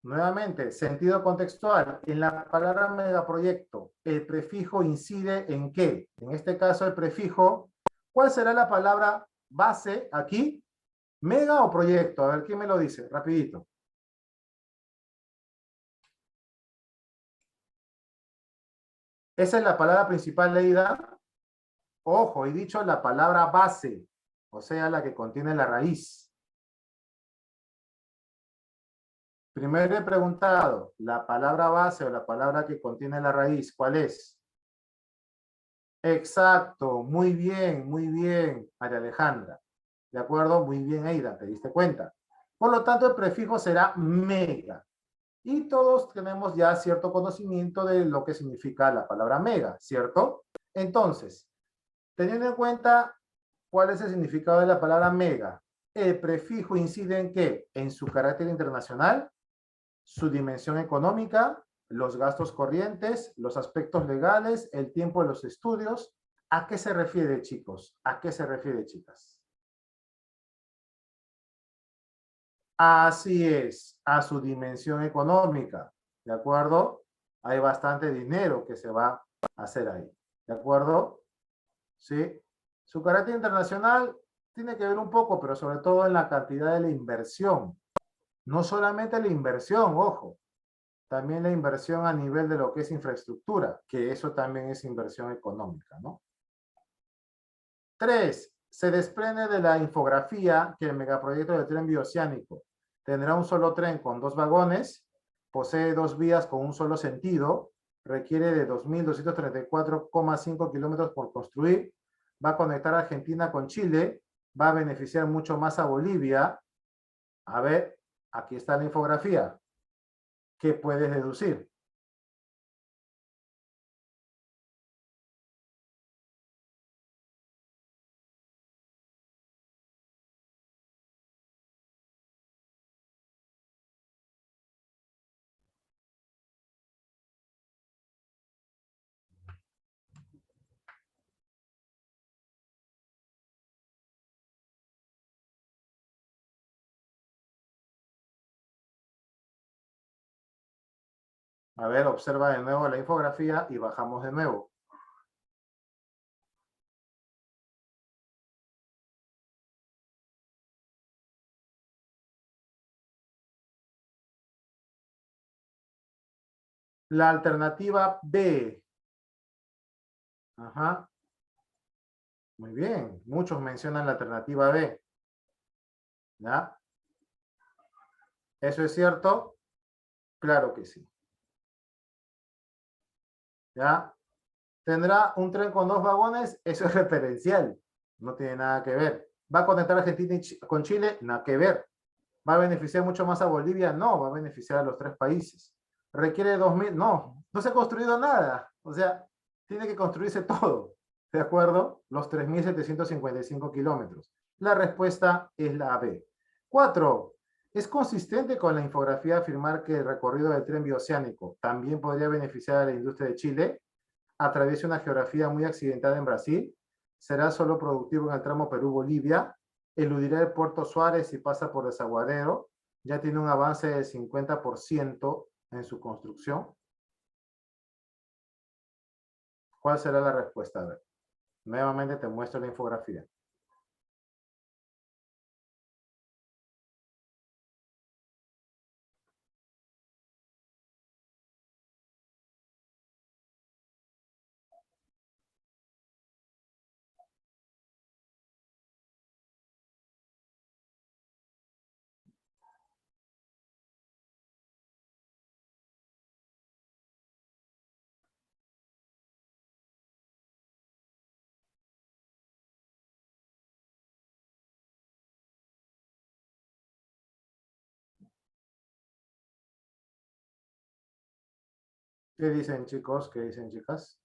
Nuevamente, sentido contextual. En la palabra megaproyecto, ¿el prefijo incide en qué? En este caso, el prefijo, ¿cuál será la palabra base aquí? ¿Mega o proyecto? A ver, ¿quién me lo dice? Rapidito. Esa es la palabra principal leída. Ojo, he dicho la palabra base, o sea, la que contiene la raíz. Primero he preguntado, la palabra base o la palabra que contiene la raíz, ¿cuál es? Exacto, muy bien, María Alejandra. ¿De acuerdo? Muy bien, Eida, te diste cuenta. Por lo tanto, el prefijo será mega. Y todos tenemos ya cierto conocimiento de lo que significa la palabra mega, ¿cierto? Entonces, teniendo en cuenta cuál es el significado de la palabra mega, el prefijo incide en qué? En su carácter internacional, su dimensión económica, los gastos corrientes, los aspectos legales, el tiempo de los estudios. ¿A qué se refiere, chicos? ¿A qué se refiere, chicas? Así es, a su dimensión económica, ¿de acuerdo? Hay bastante dinero que se va a hacer ahí, ¿de acuerdo? ¿Sí? Su carácter internacional tiene que ver un poco, pero sobre todo en la cantidad de la inversión. No solamente la inversión, ojo, también la inversión a nivel de lo que es infraestructura, que eso también es inversión económica, ¿no? 3. Se desprende de la infografía que el megaproyecto del tren bioceánico tendrá un solo tren con 2 vagones, posee 2 vías con un solo sentido, requiere de 2.234,5 kilómetros por construir, va a conectar a Argentina con Chile, va a beneficiar mucho más a Bolivia. A ver, aquí está la infografía. ¿Qué puedes deducir? A ver, observa de nuevo la infografía y bajamos de nuevo. La alternativa B. Ajá. Muy bien. Muchos mencionan la alternativa B. ¿Ya? ¿Eso es cierto? Claro que sí. ¿Ya? ¿Tendrá un tren con 2 vagones? Eso es referencial. No tiene nada que ver. ¿Va a conectar Argentina con Chile? Nada que ver. ¿Va a beneficiar mucho más a Bolivia? No, va a beneficiar a los 3 países. ¿Requiere 2.000? No, no se ha construido nada. O sea, tiene que construirse todo. ¿De acuerdo? Los 3.755 kilómetros. La respuesta es la B. 4. ¿Es consistente con la infografía afirmar que el recorrido del tren bioceánico también podría beneficiar a la industria de Chile? Atraviesa una geografía muy accidentada en Brasil, será solo productivo en el tramo Perú-Bolivia, eludirá el puerto Suárez y pasa por Desaguadero, ya tiene un avance del 50% en su construcción. ¿Cuál será la respuesta? A ver, nuevamente te muestro la infografía. ¿Qué dicen, chicos? ¿Qué dicen, chicas?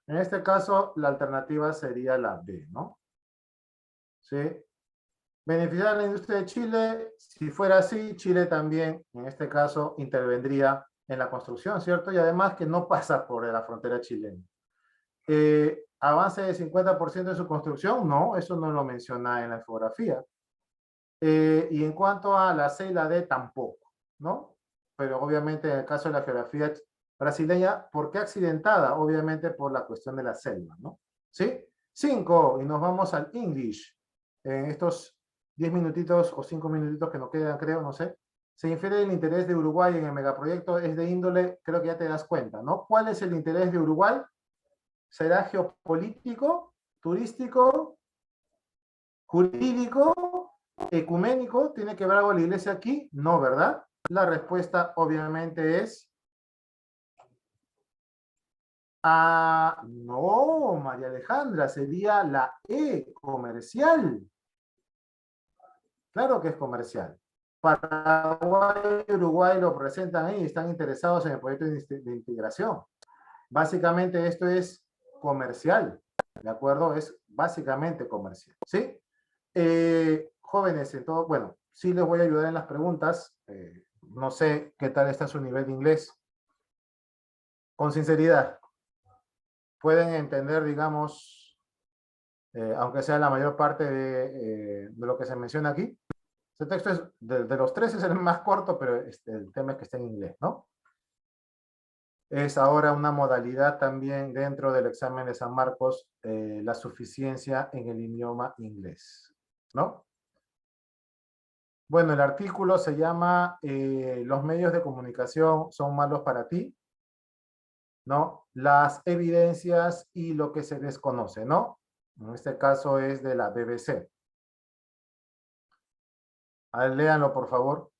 En este caso, la alternativa sería la B, ¿no? ¿Sí? Beneficiar a la industria de Chile, si fuera así, Chile también, en este caso, intervendría en la construcción, ¿cierto? Y además que no pasa por la frontera chilena. ¿Avance de 50% en su construcción? No, eso no lo menciona en la infografía. Y en cuanto a la C y la D, tampoco, ¿no? Pero obviamente en el caso de la geografía brasileña, ¿por qué accidentada? Obviamente por la cuestión de la selva, ¿no? ¿Sí? 5, y nos vamos al English. En estos 10 minutitos o 5 minutitos que nos quedan, creo, no sé. Se infiere el interés de Uruguay en el megaproyecto, es de índole, creo que ya te das cuenta, ¿no? ¿Cuál es el interés de Uruguay? ¿Será geopolítico, turístico, jurídico, ecuménico? ¿Tiene que ver algo la iglesia aquí? No, ¿verdad? La respuesta obviamente es no, María Alejandra, sería la E, comercial. Claro que es comercial. Paraguay y Uruguay lo presentan ahí y están interesados en el proyecto de integración. Básicamente esto es comercial, ¿de acuerdo? Es básicamente comercial, ¿sí? Jóvenes, entonces, bueno, sí les voy a ayudar en las preguntas. No sé qué tal está su nivel de inglés. Con sinceridad, pueden entender, digamos, aunque sea la mayor parte de lo que se menciona aquí. Este texto es, de los tres es el más corto, pero el tema es que está en inglés, ¿no? Es ahora una modalidad también dentro del examen de San Marcos, la suficiencia en el idioma inglés, ¿no? Bueno, el artículo se llama Los medios de comunicación son malos para ti, ¿no? Las evidencias y lo que se desconoce, ¿no? En este caso es de la BBC. A ver, léanlo, por favor.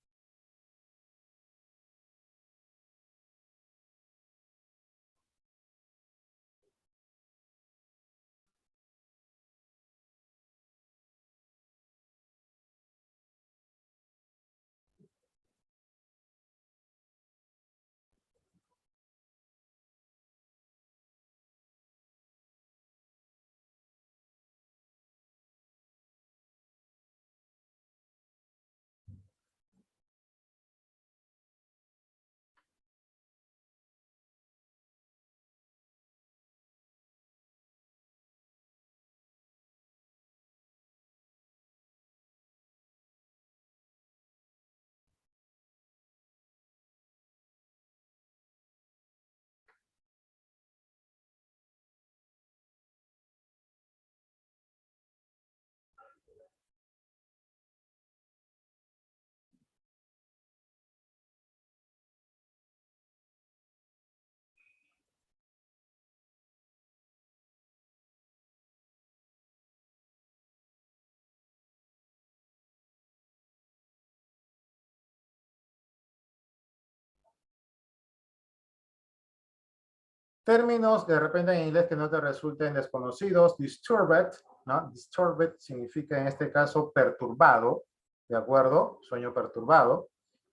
Términos de repente en inglés que no te resulten desconocidos. Disturbed, ¿no? Disturbed significa en este caso perturbado, ¿de acuerdo? Sueño perturbado.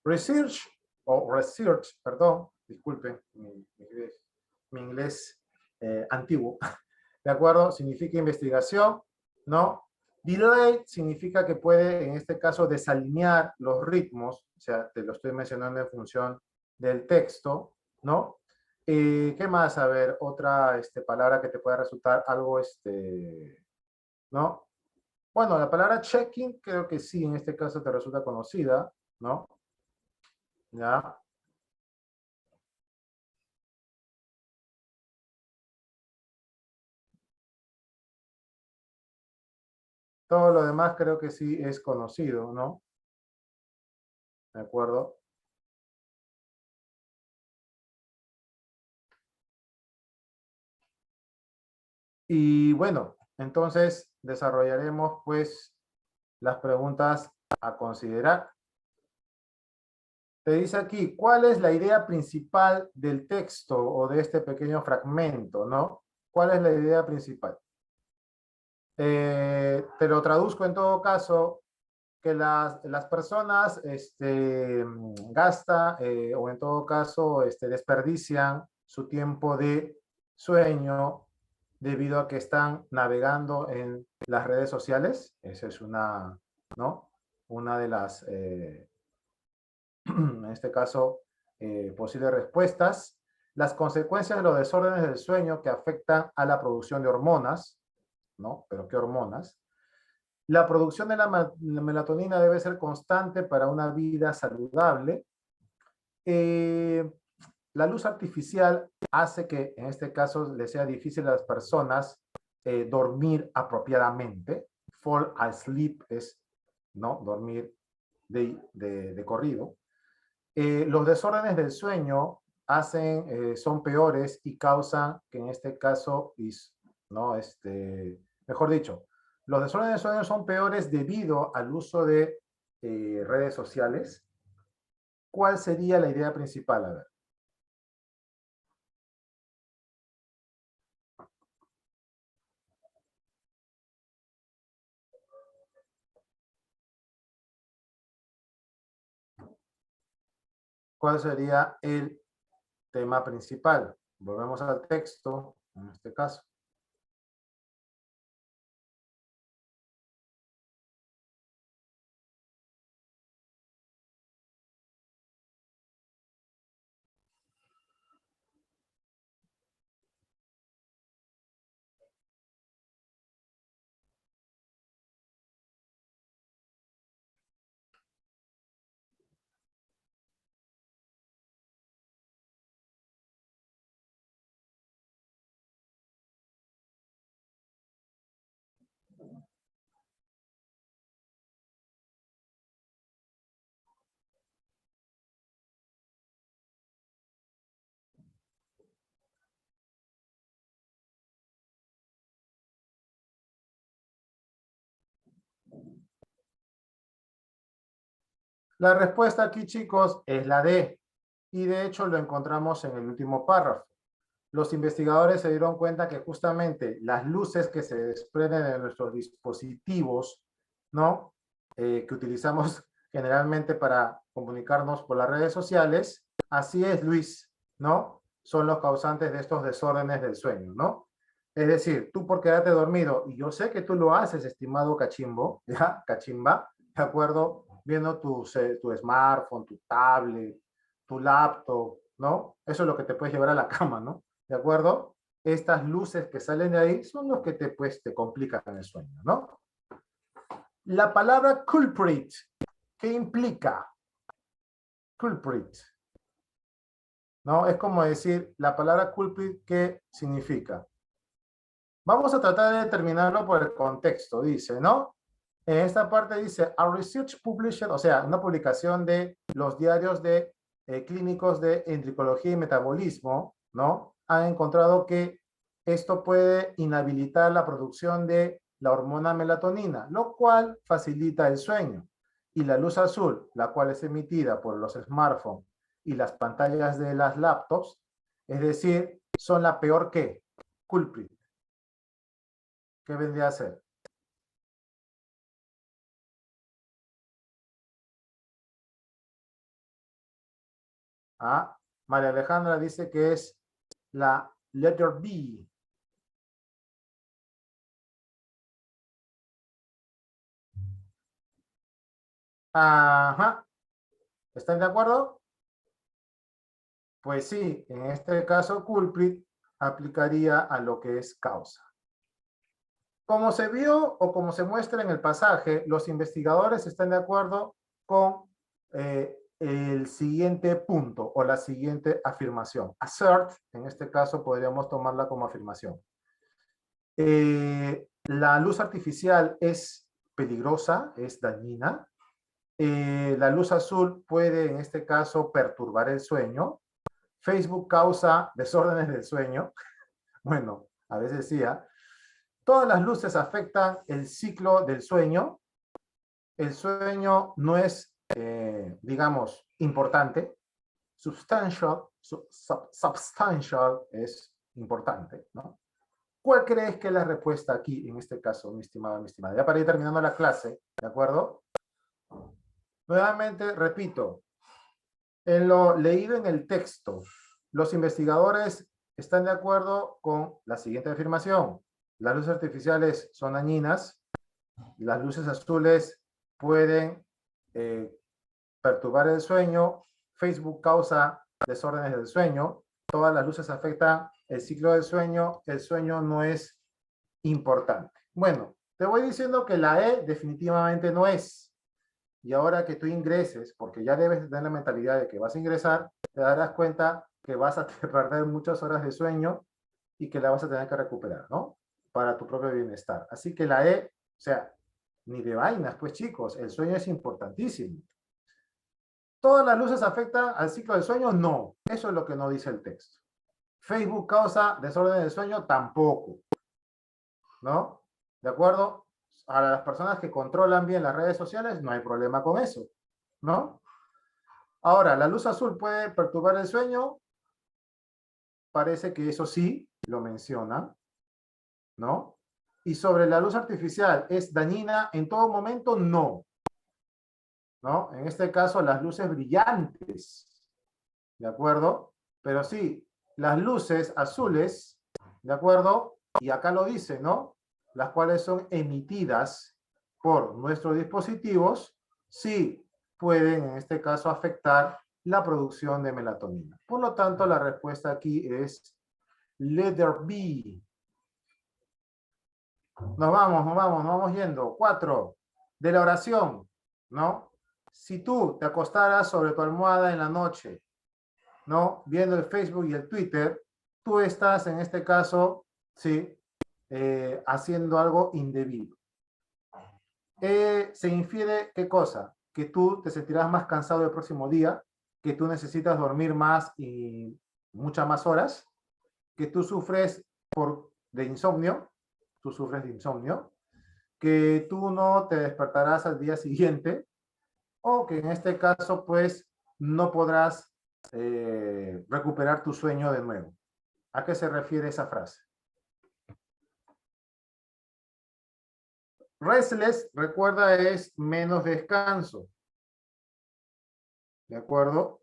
Research, o research, perdón, disculpen mi inglés antiguo, ¿de acuerdo? Significa investigación, ¿no? Delay significa que puede, en este caso, desalinear los ritmos, o sea, te lo estoy mencionando en función del texto, ¿no? ¿Qué más? A ver, otra palabra que te pueda resultar algo, ¿no? Bueno, la palabra checking creo que sí, en este caso te resulta conocida, ¿no? ¿Ya? Todo lo demás creo que sí es conocido, ¿no? ¿De acuerdo? Y bueno, entonces desarrollaremos pues las preguntas a considerar. Te dice aquí, ¿cuál es la idea principal del texto o de este pequeño fragmento, ¿no? ¿Cuál es la idea principal? Te lo traduzco en todo caso, que las personas gastan o en todo caso desperdician su tiempo de sueño debido a que están navegando en las redes sociales. Esa es una, ¿no? Una de las, en este caso, posibles respuestas. Las consecuencias de los desórdenes del sueño que afectan a la producción de hormonas, ¿no? ¿Pero qué hormonas? La producción de la melatonina debe ser constante para una vida saludable. Eh, la luz artificial hace que, en este caso, le sea difícil a las personas dormir apropiadamente. Fall asleep es, ¿no? Dormir de corrido. Los desórdenes del sueño son peores y causan que en este caso, ¿no? Mejor dicho, los desórdenes del sueño son peores debido al uso de redes sociales. ¿Cuál sería la idea principal? A ver. ¿Cuál sería el tema principal? Volvemos al texto, en este caso. La respuesta aquí, chicos, es la D. Y de hecho lo encontramos en el último párrafo. Los investigadores se dieron cuenta que justamente las luces que se desprenden de nuestros dispositivos, ¿no? Que utilizamos generalmente para comunicarnos por las redes sociales, así es, Luis, ¿no? Son los causantes de estos desórdenes del sueño, ¿no? Es decir, tú por quedarte dormido, y yo sé que tú lo haces, estimado cachimbo, ¿ya? Cachimba, ¿de acuerdo? Viendo tu smartphone, tu tablet, tu laptop, ¿no? Eso es lo que te puedes llevar a la cama, ¿no? ¿De acuerdo? Estas luces que salen de ahí son los que te complican el sueño, ¿no? La palabra culprit, ¿qué implica? Culprit, ¿no? Es como decir, la palabra culprit, ¿qué significa? Vamos a tratar de determinarlo por el contexto, dice, ¿no? En esta parte dice, a research published, o sea, una publicación de los diarios de clínicos de endocrinología y metabolismo, ¿no? Han encontrado que esto puede inhabilitar la producción de la hormona melatonina, lo cual facilita el sueño. Y la luz azul, la cual es emitida por los smartphones y las pantallas de las laptops, Es decir, son la peor que culprit. ¿Qué vendría a ser? Ah, María Alejandra dice que es la letter B. Ajá. ¿Están de acuerdo? Pues sí, en este caso culprit aplicaría a lo que es causa. Como se vio o como se muestra en el pasaje, los investigadores están de acuerdo con el siguiente punto o la siguiente afirmación. Assert, en este caso podríamos tomarla como afirmación. La luz artificial es peligrosa, es dañina. La luz azul puede, en este caso, perturbar el sueño. Facebook causa desórdenes del sueño. Bueno, a veces sí. Todas las luces afectan el ciclo del sueño. El sueño no es, digamos, importante. Substantial es importante, ¿no? ¿Cuál crees que es la respuesta aquí, en este caso, mi estimada, mi estimada? Ya para ir terminando la clase, ¿de acuerdo? Nuevamente, repito, en lo leído en el texto, los investigadores están de acuerdo con la siguiente afirmación. Las luces artificiales son dañinas, las luces azules pueden perturbar el sueño, Facebook causa desórdenes del sueño, todas las luces afectan el ciclo del sueño, el sueño no es importante. Bueno, te voy diciendo que la E definitivamente no es. Y ahora que tú ingreses, porque ya debes tener la mentalidad de que vas a ingresar, te darás cuenta que vas a perder muchas horas de sueño y que la vas a tener que recuperar, ¿no? Para tu propio bienestar. Así que la E, o sea, ni de vainas, pues chicos, el sueño es importantísimo. ¿Todas las luces afectan al ciclo del sueño? No, eso es lo que no dice el texto. ¿Facebook causa desorden del sueño? Tampoco, ¿no? ¿De acuerdo? A las personas que controlan bien las redes sociales no hay problema con eso, ¿no? Ahora, ¿la luz azul puede perturbar el sueño? Parece que eso sí lo menciona, ¿no? Y sobre la luz artificial, ¿es dañina en todo momento? No, ¿no? En este caso, las luces brillantes, ¿de acuerdo? Pero sí, las luces azules, ¿de acuerdo? Y acá lo dice, ¿no? Las cuales son emitidas por nuestros dispositivos, sí pueden, en este caso, afectar la producción de melatonina. Por lo tanto, la respuesta aquí es letter B. Nos vamos yendo. 4. De la oración, ¿no? Si tú te acostaras sobre tu almohada en la noche, ¿no? Viendo el Facebook y el Twitter, tú estás, en este caso, ¿sí? Haciendo algo indebido. Se infiere, ¿qué cosa? Que tú te sentirás más cansado el próximo día, que tú necesitas dormir más y muchas más horas, que tú sufres de insomnio, que tú no te despertarás al día siguiente, o que en este caso, pues, no podrás recuperar tu sueño de nuevo. ¿A qué se refiere esa frase? Restless, recuerda, es menos descanso. ¿De acuerdo?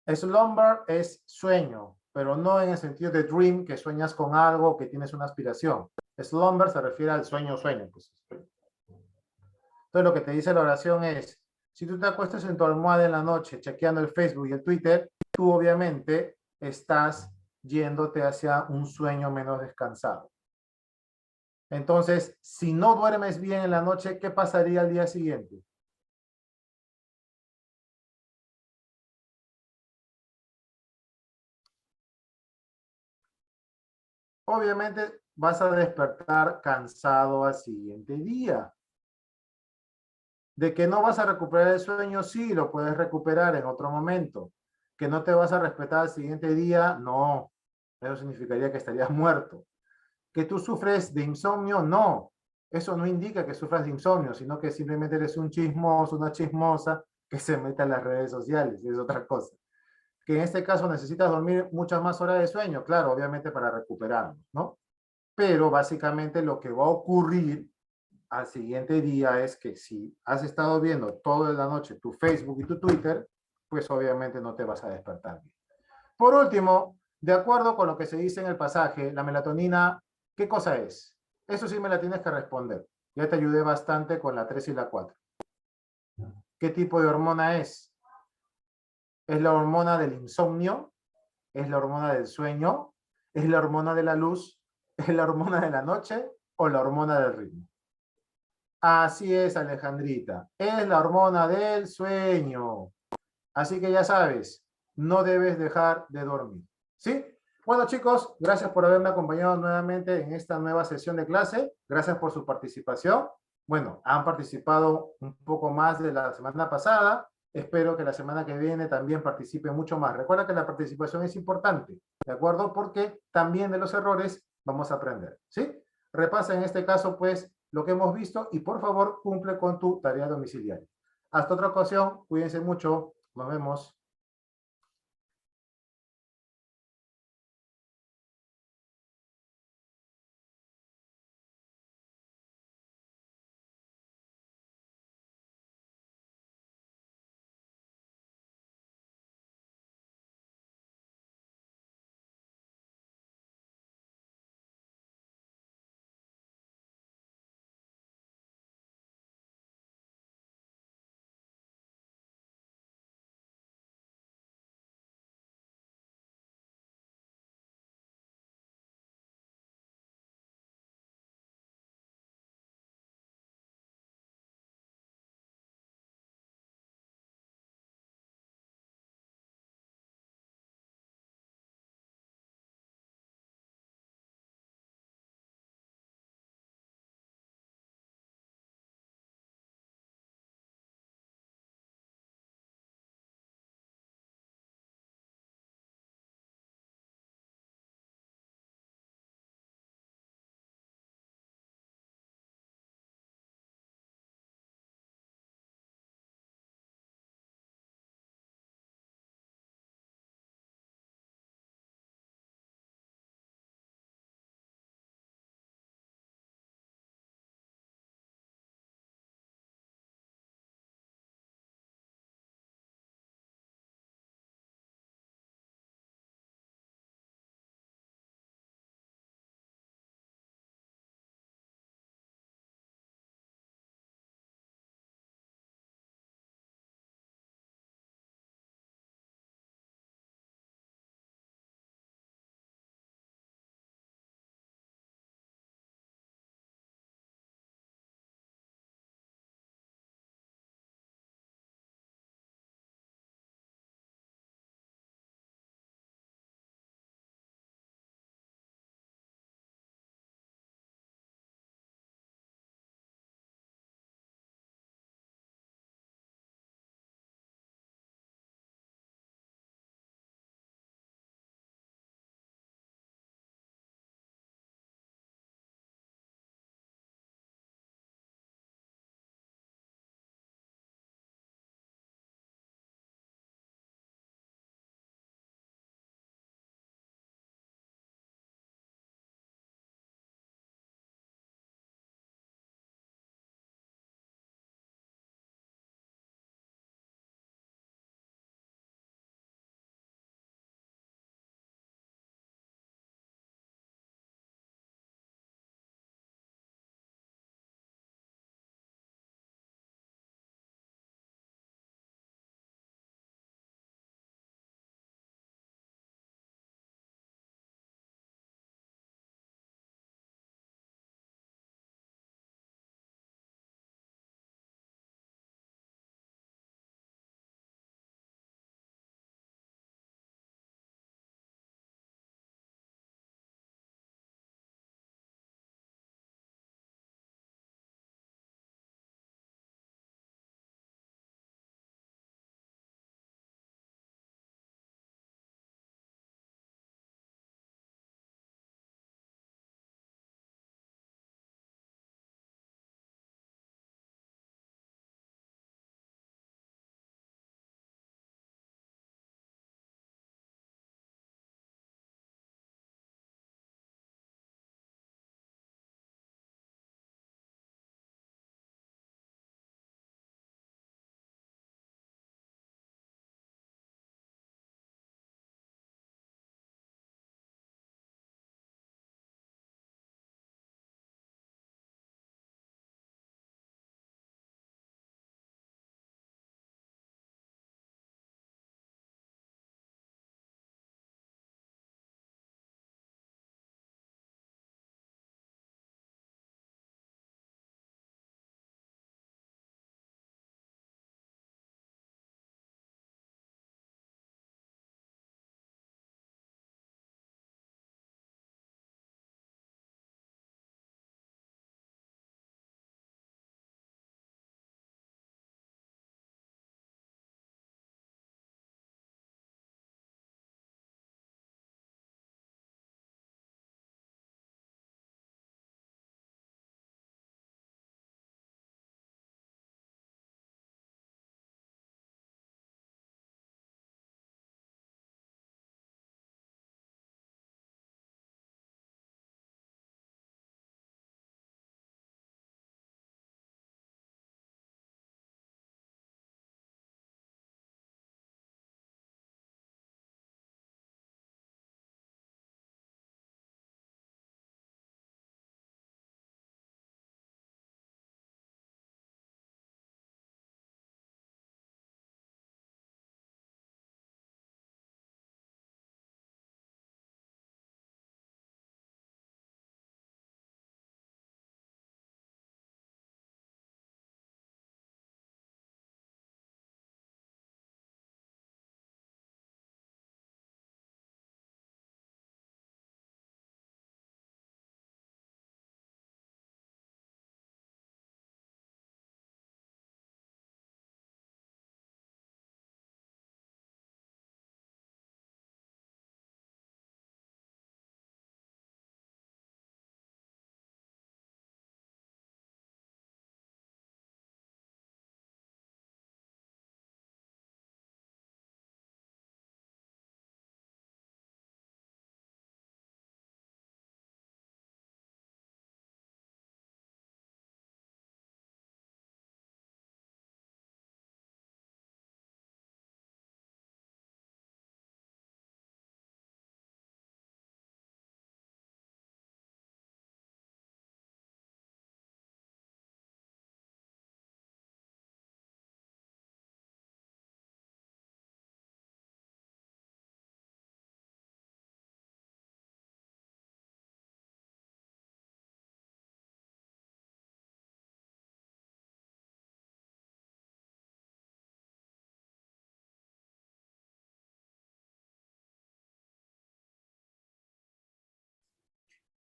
Slumber es sueño, pero no en el sentido de dream, que sueñas con algo, que tienes una aspiración. Slumber se refiere al sueño. Pues. Entonces lo que te dice la oración es, si tú te acuestas en tu almohada en la noche chequeando el Facebook y el Twitter, tú obviamente estás yéndote hacia un sueño menos descansado. Entonces, si no duermes bien en la noche, ¿qué pasaría al día siguiente? Obviamente vas a despertar cansado al siguiente día. De que no vas a recuperar el sueño, sí, lo puedes recuperar en otro momento. ¿Que no te vas a respetar al siguiente día? No, eso significaría que estarías muerto. ¿Que tú sufres de insomnio? No, eso no indica que sufras de insomnio, sino que simplemente eres un chismoso, una chismosa que se mete en las redes sociales, es otra cosa. Que en este caso necesitas dormir muchas más horas de sueño, claro, obviamente para recuperarnos, ¿no? Pero básicamente lo que va a ocurrir al siguiente día es que si has estado viendo toda la noche tu Facebook y tu Twitter, pues obviamente no te vas a despertar bien. Por último, de acuerdo con lo que se dice en el pasaje, la melatonina, ¿qué cosa es? Eso sí me la tienes que responder. Ya te ayudé bastante con la 3 y la 4. ¿Qué tipo de hormona es? ¿Es la hormona del insomnio? ¿Es la hormona del sueño? ¿Es la hormona de la luz? ¿Es la hormona de la noche? ¿O la hormona del ritmo? Así es, Alejandrita. Es la hormona del sueño. Así que ya sabes, no debes dejar de dormir. ¿Sí? Bueno, chicos, gracias por haberme acompañado nuevamente en esta nueva sesión de clase. Gracias por su participación. Bueno, han participado un poco más de la semana pasada. Espero que la semana que viene también participen mucho más. Recuerda que la participación es importante, ¿de acuerdo? Porque también de los errores vamos a aprender, ¿sí? Repasa en este caso, pues, lo que hemos visto y por favor cumple con tu tarea domiciliaria. Hasta otra ocasión, cuídense mucho. Nos vemos.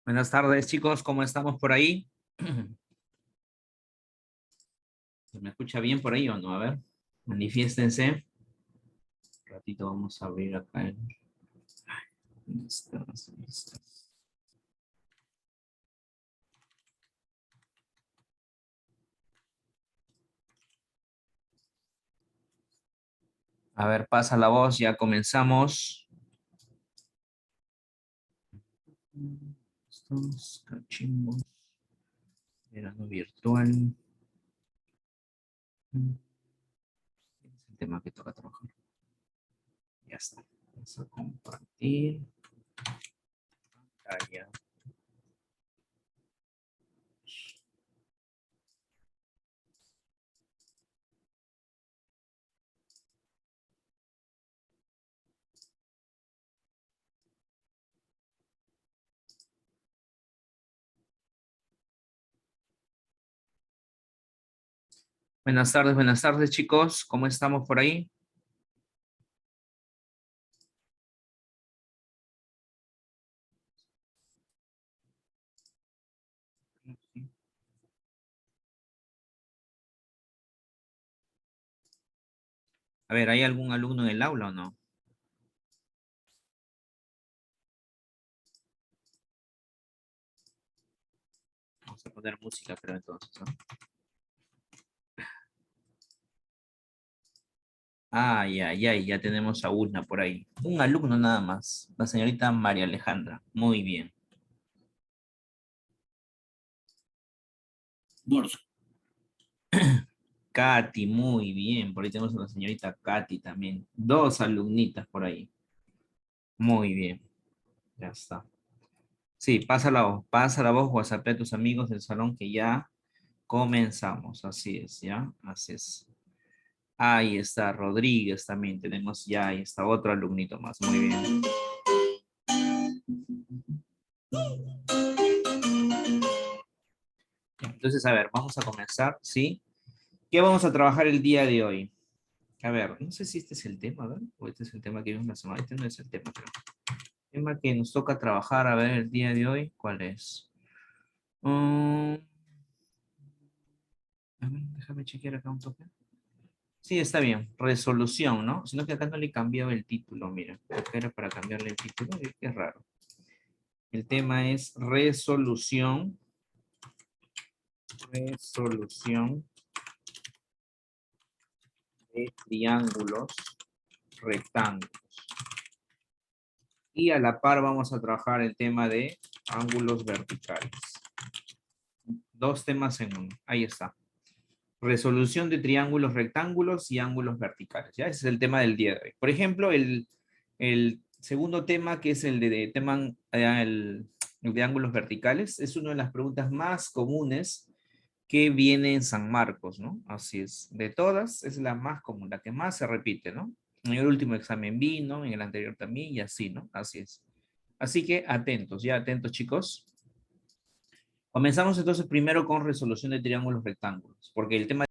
Buenas tardes, chicos. ¿Cómo estamos por ahí? ¿Se me escucha bien por ahí o no? A ver, manifiéstense. Un ratito vamos a abrir acá. ¿Dónde estás? ¿Dónde estás? A ver, pasa la voz. Ya comenzamos. Estos cachimbos. Verano virtual. Es el tema que toca trabajar. Ya está. Vamos a compartir pantalla. Buenas tardes, chicos. ¿Cómo estamos por ahí? A ver, ¿hay algún alumno en el aula o no? Vamos a poner música, pero entonces, ¿no? Ya tenemos a una por ahí. Un alumno nada más. La señorita María Alejandra. Muy bien. Katy, muy bien. Por ahí tenemos a la señorita Katy también. Dos alumnitas por ahí. Muy bien. Ya está. Sí, pasa la voz, WhatsApp a tus amigos del salón que ya comenzamos. Así es, ¿ya? Así es. Ahí está Rodríguez también. Tenemos ya, ahí está otro alumnito más. Muy bien. Entonces, a ver, vamos a comenzar, ¿sí? ¿Qué vamos a trabajar el día de hoy? A ver, no sé si este es el tema, ¿verdad? O este es el tema que vimos la semana. Este no es el tema, creo. El tema que nos toca trabajar, a ver, el día de hoy, ¿cuál es? A ver, déjame chequear acá un toque. Sí, está bien. Resolución, ¿no? Sino que acá no le he cambiado el título, mira. Acá era para cambiarle el título, y qué raro. El tema es resolución. Resolución de triángulos rectángulos. Y a la par vamos a trabajar el tema de ángulos verticales. Dos temas en uno. Ahí está. Resolución de triángulos rectángulos y ángulos verticales. ¿Ya? Ese es el tema del día de hoy. Por ejemplo, el segundo tema, que es el el de ángulos verticales, es una de las preguntas más comunes que viene en San Marcos, ¿no? Así es. De todas, es la más común, la que más se repite, ¿no? En el último examen vino, en el anterior también, y así, ¿no? Así es. Así que atentos, ya atentos, chicos. Comenzamos entonces primero con resolución de triángulos rectángulos, porque el tema